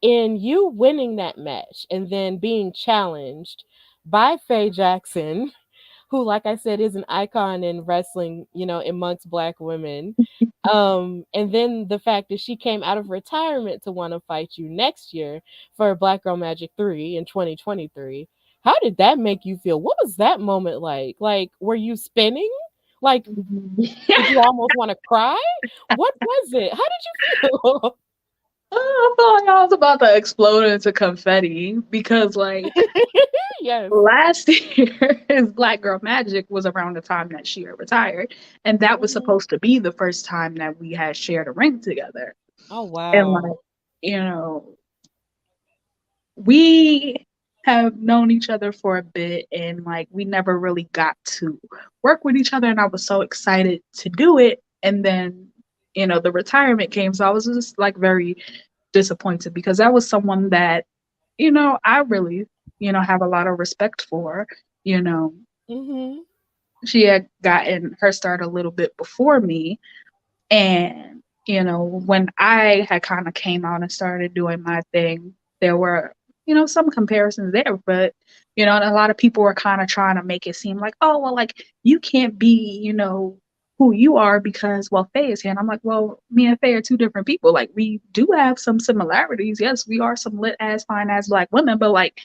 in you winning that match and then being challenged by Faye Jackson, who, like I said, is an icon in wrestling, amongst black women. And then the fact that she came out of retirement to want to fight you next year for Black Girl Magik 3 in 2023. How did that make you feel? What was that moment like? Like, were you spinning? Like, did you almost want to cry? What was it? How did you feel? Oh, I felt like I was about to explode into confetti because, like, Yes. last year, his Black Girl Magic was around the time that she retired, and that was Mhm. supposed to be the first time that we had shared a ring together. Oh, And like, wow. you know, we have known each other for a bit, and like, we never really got to work with each other. And I was so excited to do it, and then the retirement came, so I was just like very disappointed because that was someone that I really have a lot of respect for. You know, Mhm. she had gotten her start a little bit before me, and when I had kind of came out and started doing my thing, there were some comparisons there, but and a lot of people were kind of trying to make it seem like, oh well, like you can't be who you are because well Faye is here. And I'm like, well, me and Faye are two different people. Like we do have some similarities. Yes, we are some lit ass fine ass black women, but like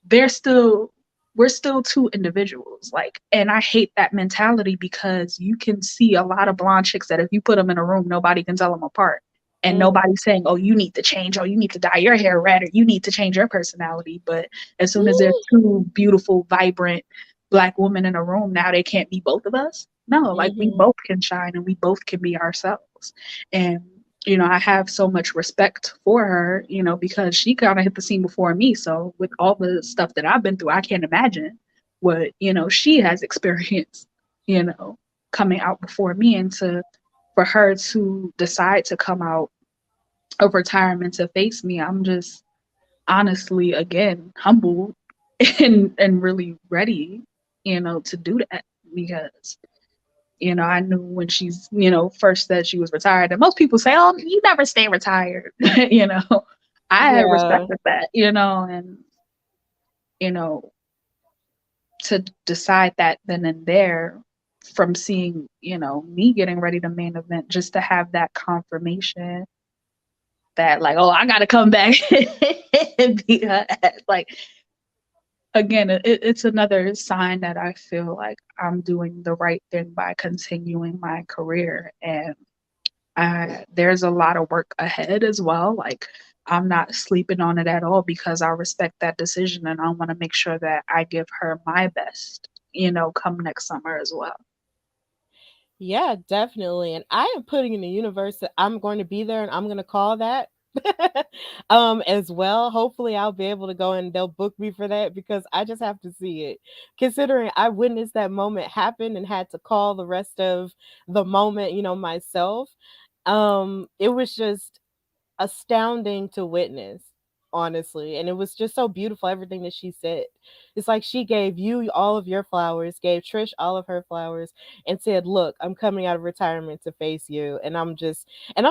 they're still we're still two individuals. Like, and I hate that mentality because you can see a lot of blonde chicks that if you put them in a room, nobody can tell them apart. And Mm. nobody's saying, oh, you need to change, or you need to dye your hair red, or you need to change your personality. But as soon as they're Mm. two beautiful, vibrant, Black women in a room, now they can't be both of us. No, like we Mhm. both can shine and we both can be ourselves. And I have so much respect for her, because she kind of hit the scene before me. So with all the stuff that I've been through, I can't imagine what, she has experienced, you know, coming out before me. And for her to decide to come out of retirement to face me, I'm just honestly, again, humbled and really ready, to do that because, I knew when she's, first said she was retired, and most people say, "Oh, you never stay retired." I had Yeah. respected that, and, you know, to decide that then and there from seeing, me getting ready to main event, just to have that confirmation that, like, oh, I got to come back and beat her ass. Like, again, it's another sign that I feel like I'm doing the right thing by continuing my career. And there's a lot of work ahead as well. Like, I'm not sleeping on it at all because I respect that decision and I want to make sure that I give her my best, come next summer as well. Yeah, definitely. And I am putting in the universe that I'm going to be there and I'm going to call that as well. Hopefully I'll be able to go and they'll book me for that because I just have to see it. Considering I witnessed that moment happen and had to call the rest of the moment, myself. It was just astounding to witness, honestly. And it was just so beautiful, everything that she said. It's like she gave you all of your flowers, gave Trish all of her flowers, and said, "Look, I'm coming out of retirement to face you." And I'm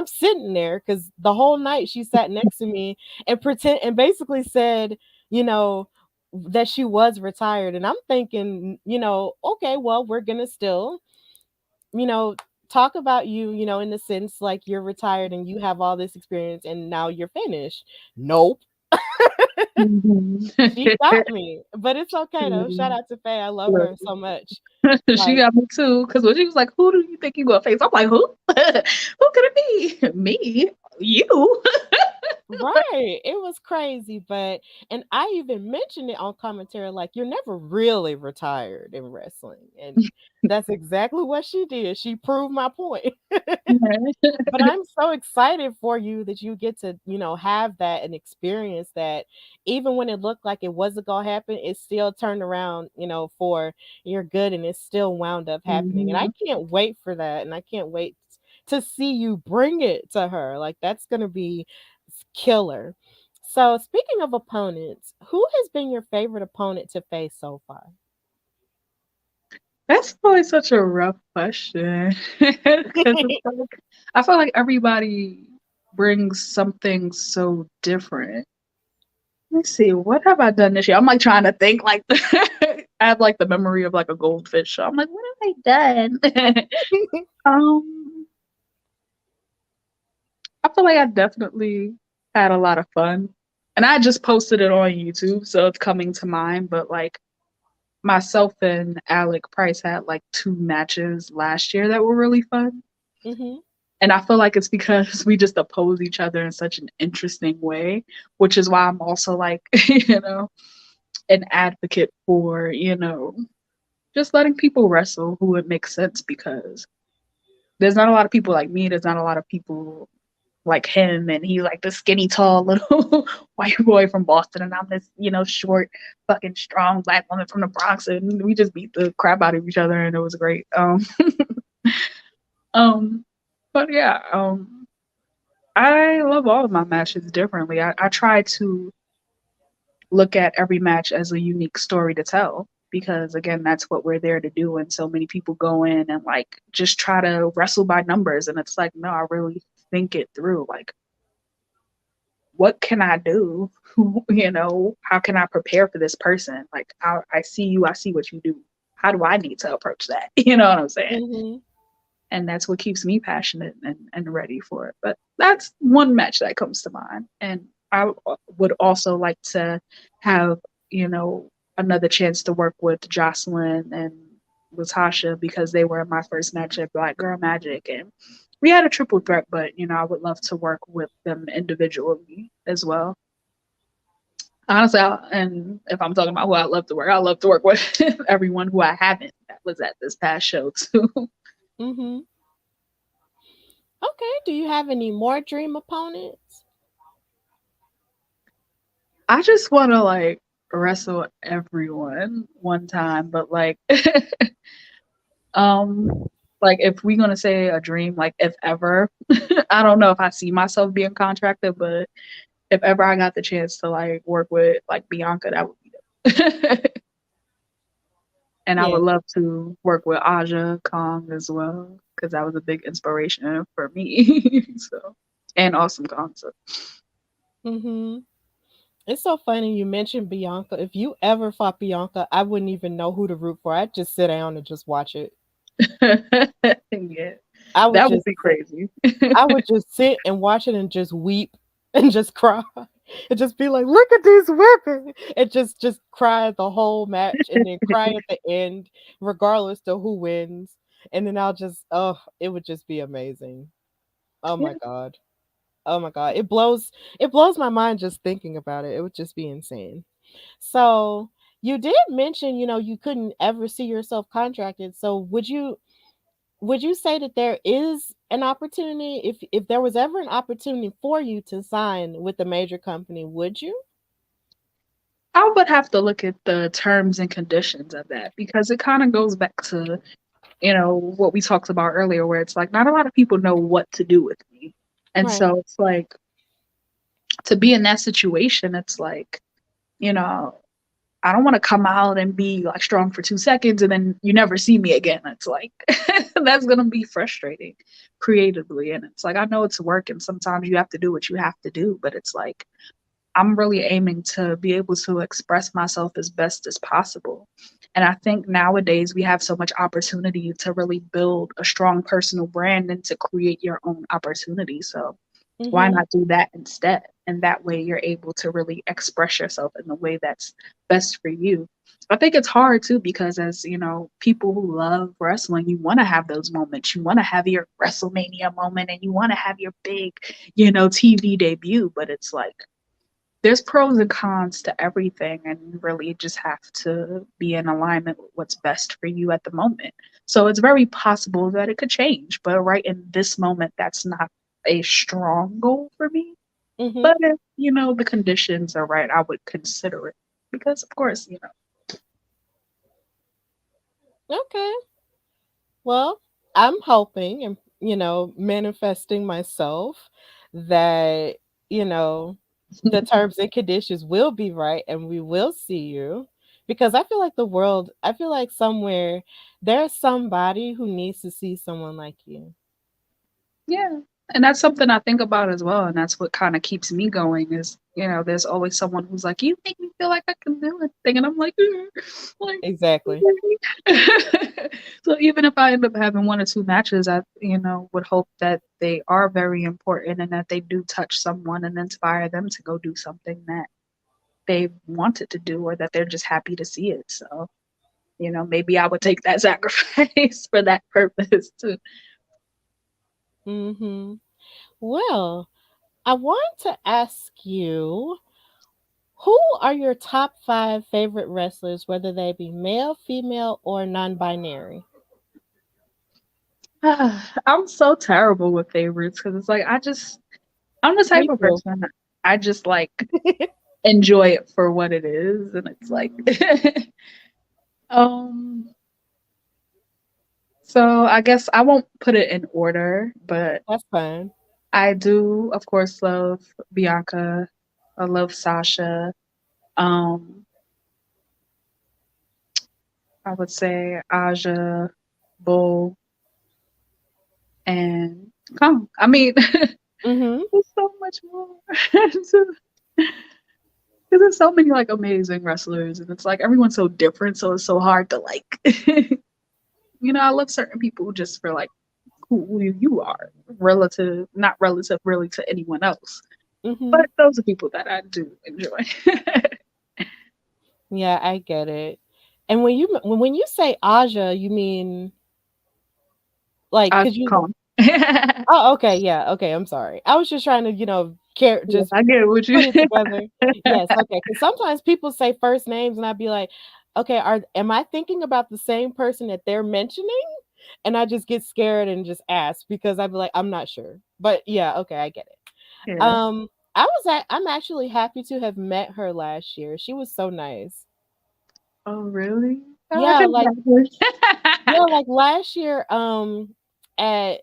sitting there because the whole night she sat next to me and basically said, you know, that she was retired. And I'm thinking, okay, well, we're gonna still you know, talk about you, in the sense like you're retired and you have all this experience and now you're finished. Nope. Mhm. She got me. But it's okay though. Shout out to Faye. I love her so much. She Like, got me too, because when she was like, "Who do you think you gonna face?" I'm like, "Who? Who could it be? Me? You?" right. It was crazy, but and I even mentioned it on commentary like you're never really retired in wrestling. And that's exactly what she did. She proved my point. But I'm so excited for you that you get to, have that and experience that. Even when it looked like it wasn't gonna happen, it still turned around, for your good and it still wound up happening. And I Mhm. can't wait for that. And I can't wait to see you bring it to her. Like that's gonna be killer. So speaking of opponents, who has been your favorite opponent to face so far? That's always such a rough question because it's like I feel like everybody brings something so different. Let's see, what have I done this year? I'm like trying to think like I have like the memory of like a goldfish. So I'm like, what have I done? um, I feel like I definitely had a lot of fun. And I just posted it on YouTube, so it's coming to mind. But like myself and Alec Price had like two matches last year that were really fun. Hmm. And I feel like it's because we just oppose each other in such an interesting way, which is why I'm also like, an advocate for, just letting people wrestle who it makes sense because there's not a lot of people like me. There's not a lot of people like him, and he's like the skinny, tall little white boy from Boston, and I'm this, short, fucking strong black woman from the Bronx, and we just beat the crap out of each other, and it was great. Um, but yeah, I love all of my matches differently. I try to look at every match as a unique story to tell because again that's what we're there to do, and so many people go in and like just try to wrestle by numbers, and it's like, no, I really think it through. Like, what can I do? How can I prepare for this person? Like, I see you, I see what you do. How do I need to approach that? You know what I'm saying? Hmm. And that's what keeps me passionate and ready for it. But that's one match that comes to mind. And I would also like to have, you know, another chance to work with Jocelyn and Latasha because they were in my first match at Black Girl Magik. And we had a triple threat, but, I would love to work with them individually as well. Honestly, and if I'm talking about who I love to work with everyone who I haven't that was at this past show too. Mm-hmm. Okay. Do you have any more dream opponents? I just want to like wrestle everyone one time, but like, um, like if we're gonna say a dream, like if ever, I don't know if I see myself being contracted, but if ever I got the chance to like work with like Bianca, that would be it. And I Yeah. would love to work with Aja Kong as well, because that was a big inspiration for me. So, and awesome concert. Mm-hmm. It's so funny you mentioned Bianca. If you ever fought Bianca, I wouldn't even know who to root for. I'd just sit down and just watch it. Yeah, I would that would just be sit crazy. I would just sit and watch it and just weep and just cry. And just be like, look at these women. And just cry the whole match and then cry at the end, regardless of who wins. And then I'll just it would just be amazing. Oh Yeah. my God. Oh my God. It blows my mind just thinking about it. It would just be insane. So you did mention, you couldn't ever see yourself contracted. So would you say that there is an opportunity, if there was ever an opportunity for you to sign with a major company, would you? I would have to look at the terms and conditions of that because it kind of goes back to, what we talked about earlier, where it's like not a lot of people know what to do with me. And Right. so it's like to be in that situation, it's like, you know, I don't want to come out and be like strong for 2 seconds and then you never see me again. It's like that's gonna be frustrating creatively. And it's like I know it's work and sometimes you have to do what you have to do, but it's like I'm really aiming to be able to express myself as best as possible. And I think nowadays we have so much opportunity to really build a strong personal brand and to create your own opportunity. So why Mhm. not do that instead? And that way you're able to really express yourself in the way that's best for you. I think it's hard too because as people who love wrestling, you want to have those moments. You want to have your WrestleMania moment and you want to have your big, TV debut, but it's like there's pros and cons to everything and you really just have to be in alignment with what's best for you at the moment. So it's very possible that it could change, but right in this moment that's not a strong goal for me. Mhm. But if the conditions are right, I would consider it because of course Okay. Well, I'm hoping and manifesting myself that, you know, the terms and conditions will be right and we will see you, because I feel like somewhere there's somebody who needs to see someone like you. Yeah. And that's something I think about as well. And that's what kind of keeps me going is, there's always someone who's like, you make me feel like I can do anything. And I'm like, like, Exactly. okay. So even if I end up having one or two matches, I, would hope that they are very important and that they do touch someone and inspire them to go do something that they wanted to do or that they're just happy to see it. So, maybe I would take that sacrifice for that purpose too. Mhm. Well, I want to ask you, who are your top 5 favorite wrestlers, whether they be male, female, or non-binary? I'm so terrible with favorites because it's like I'm the type Me of too. person I just like enjoy it for what it is, and it's like um. So I guess I won't put it in order, but That's fine. I do, of course, love Bianca. I love Sasha. Um, I would say Aja, Bull, and Kong. I mean, Mhm. there's so much more. Because there's so many like amazing wrestlers, and it's like everyone's so different, so it's so hard to like. I love certain people just for like who you are, relative, not relative really to anyone else. But Mhm. those are people that I do enjoy. Yeah, I get it. And when you say Aja, you mean like, I cuz you call 'em. Yeah, Oh, okay, yeah, okay, I'm sorry. I was just trying to, just I get what you. put it together. Yes, okay. Because sometimes people say first names, and I'd be like, "Okay, are am I thinking about the same person that they're mentioning?" And I just get scared and just ask because I'd be like, "I'm not sure." But yeah, okay, I get it. Yeah. I'm actually happy to have met her last year. She was so nice. Oh, really? Oh, Yeah, like congratulations. yeah, like last year, at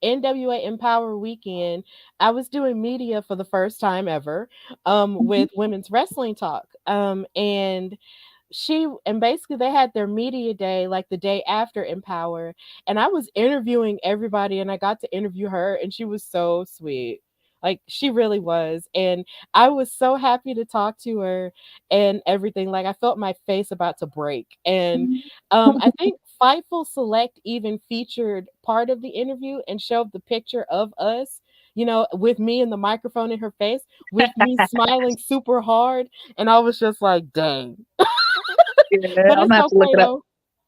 NWA Empower Weekend, I was doing media for the first time ever, Mhm. with Women's Wrestling Talk. And basically they had their media day like the day after Empower, and I was interviewing everybody, and I got to interview her, and she was so sweet. Like she really was. And I was so happy to talk to her and everything. Like I felt my face about to break. And I think Fightful Select even featured part of the interview and showed the picture of us, with me and the microphone in her face, with me smiling super hard. And I was just like, dang. Yeah, But I'm it's gonna have to look okay it up. though.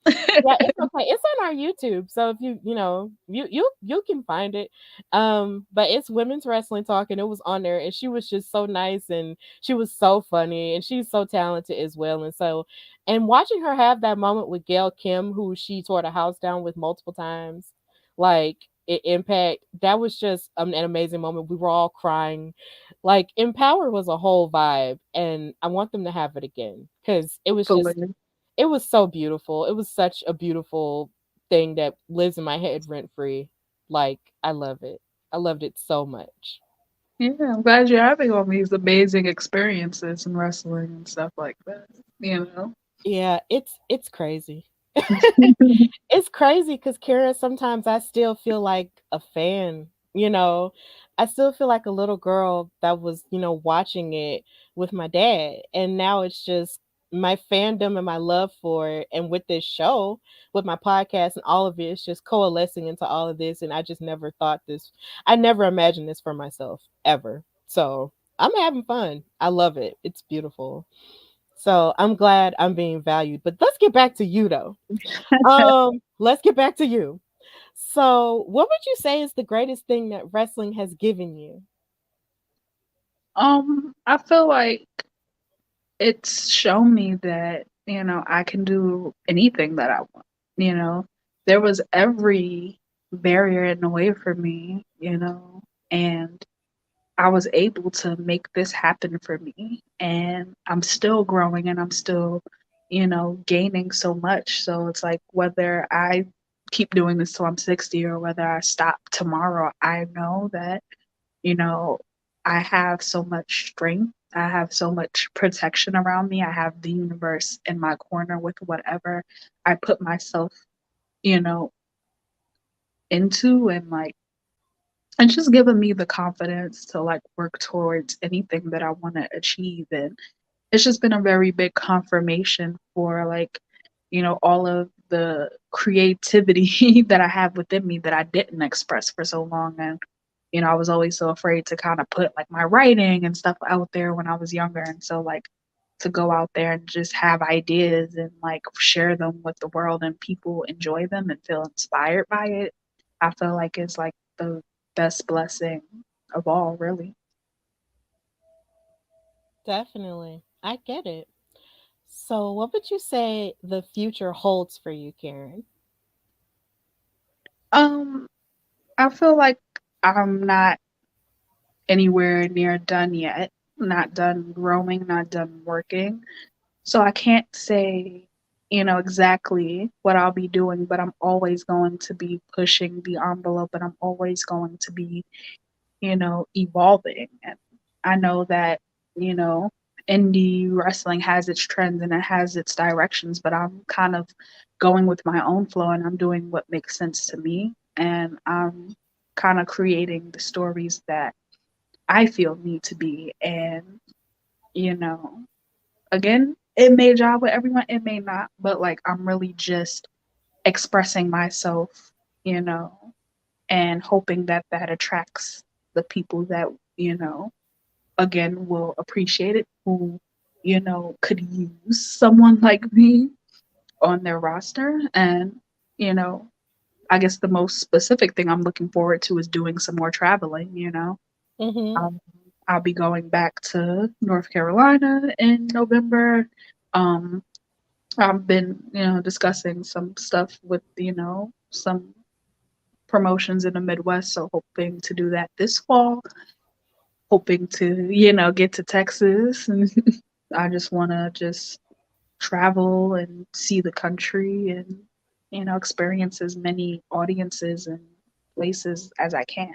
Yeah, it's okay. It's on our YouTube. So if you can find it. But it's Women's Wrestling Talk, and it was on there, and she was just so nice, and she was so funny, and she's so talented as well. And watching her have that moment with Gail Kim, who she tore the house down with multiple times, like Impact, that was just an amazing moment. We were all crying. Like Empower was a whole vibe, and I want them to have it again because Hopefully. it was so beautiful. It was such a beautiful thing that lives in my head rent free. Like, I love it. I loved it so much. Yeah, I'm glad you're having all these amazing experiences in wrestling and stuff like that. You know? Yeah, it's crazy. It's crazy because Kara, sometimes I still feel like a fan, you know. I still feel like a little girl that was, watching it with my dad. And now it's just my fandom and my love for it. And with this show, with my podcast and all of it, it's just coalescing into all of this. And I just never thought this, I never imagined this for myself ever. So I'm having fun. I love it. It's beautiful. So I'm glad I'm being valued. But let's get back to you though. Let's get back to you. So, what would you say is the greatest thing that wrestling has given you? I feel like it's shown me that, I can do anything that I want. You know, there was every barrier in the way for me, and I was able to make this happen for me. And I'm still growing and I'm still, gaining so much. So it's like whether I keep doing this till I'm 60 or whether I stop tomorrow, I know that, you know, I have so much strength. I have so much protection around me. I have the universe in my corner with whatever I put myself, you know, into, and like it's just given me the confidence to like work towards anything that I want to achieve. And it's just been a very big confirmation for like, all of the creativity that I have within me that I didn't express for so long. And, I was always so afraid to kind of put like my writing and stuff out there when I was younger. And so like to go out there and just have ideas and like share them with the world and people enjoy them and feel inspired by it, I feel like it's like the best blessing of all, really. Definitely. I get it. So, what would you say the future holds for you, Karen? Um, I feel like I'm not anywhere near done yet. Not done growing, not done working. So I can't say, exactly what I'll be doing, but I'm always going to be pushing the envelope and I'm always going to be, evolving. And I know that, you know, indie wrestling has its trends and it has its directions, but I'm kind of going with my own flow and I'm doing what makes sense to me. And I'm kind of creating the stories that I feel need to be. And, you know, again, it may jive with everyone, it may not, but like I'm really just expressing myself, you know, and hoping that that attracts the people that, again, will appreciate it, who, could use someone like me on their roster. And, you know, I guess the most specific thing I'm looking forward to is doing some more traveling, you know. Mm-hmm. Um, I'll be going back to North Carolina in November. Um, I've been, discussing some stuff with, some promotions in the Midwest, so hoping to do that this fall, hoping to, get to Texas. And I just want to just travel and see the country and, experience as many audiences and places as I can.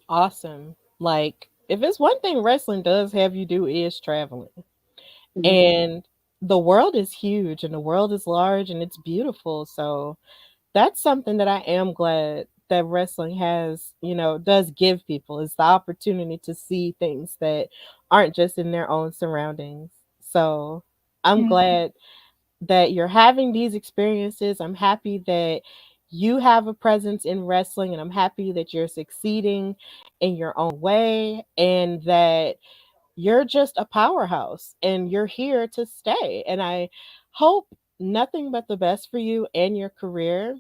Awesome. Like, if it's one thing wrestling does have you do is traveling. Mhm. And the world is huge and the world is large and it's beautiful. So that's something that I am glad that wrestling has, does give people is the opportunity to see things that aren't just in their own surroundings. So I'm Yeah. glad that you're having these experiences. I'm happy that you have a presence in wrestling and I'm happy that you're succeeding in your own way and that you're just a powerhouse and you're here to stay. And I hope nothing but the best for you and your career.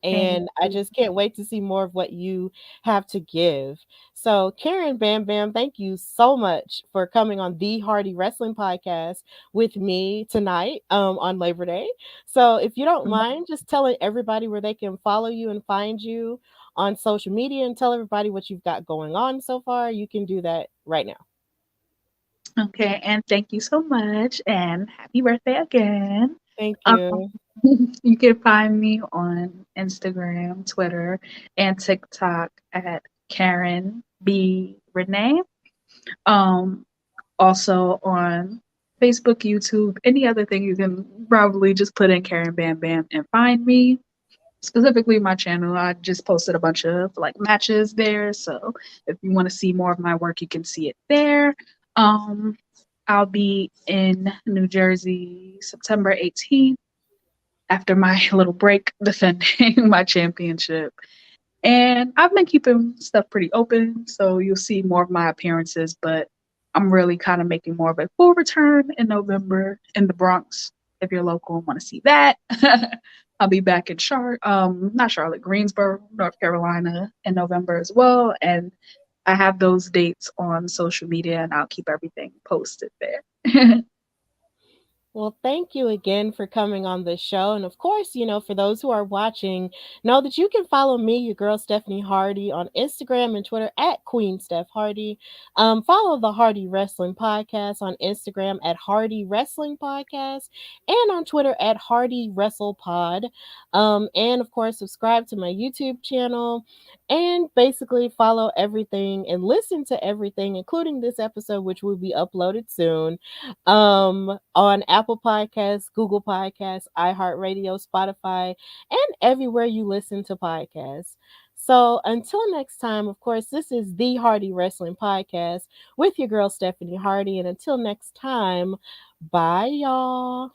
Thank And I you. just can't wait to see more of what you have to give. So, Karen Bam Bam, thank you so much for coming on the Hardy Wrestling Podcast with me tonight on Labor Day. So, if you don't mind, just telling everybody where they can follow you and find you on social media and tell everybody what you've got going on so far, you can do that right now. Okay, and thank you so much, and happy birthday again. Thank Um, you. you can find me on Instagram, Twitter, and TikTok at Karen B Renee. Um, Also on Facebook, YouTube, any other thing you can probably just put in Karen Bam Bam and find me. Specifically my channel, I just posted a bunch of like matches there. So if you want to see more of my work, you can see it there. Um, I'll be in New Jersey September 18th after my little break defending my championship. And I've been keeping stuff pretty open, so you'll see more of my appearances, but I'm really kind of making more of a full return in November in the Bronx. If you're local and want to see that, I'll be back in not Charlotte, Greensboro, North Carolina in November as well. And I have those dates on social media and I'll keep everything posted there. Well, thank you again for coming on the show. And of course, for those who are watching, know that you can follow me, your girl Stephanie Hardy, on Instagram and Twitter at Queen Steph Hardy. Follow the Hardy Wrestling Podcast on Instagram at Hardy Wrestling Podcast and on Twitter at Hardy Wrestle Pod. And of course, subscribe to my YouTube channel and basically follow everything and listen to everything, including this episode, which will be uploaded soon on Apple Podcasts, Google Podcasts, iHeartRadio, Spotify, and everywhere you listen to podcasts. So until next time, of course, this is the Hardy Wrestling Podcast with your girl Stephanie Hardy. And until next time, bye y'all.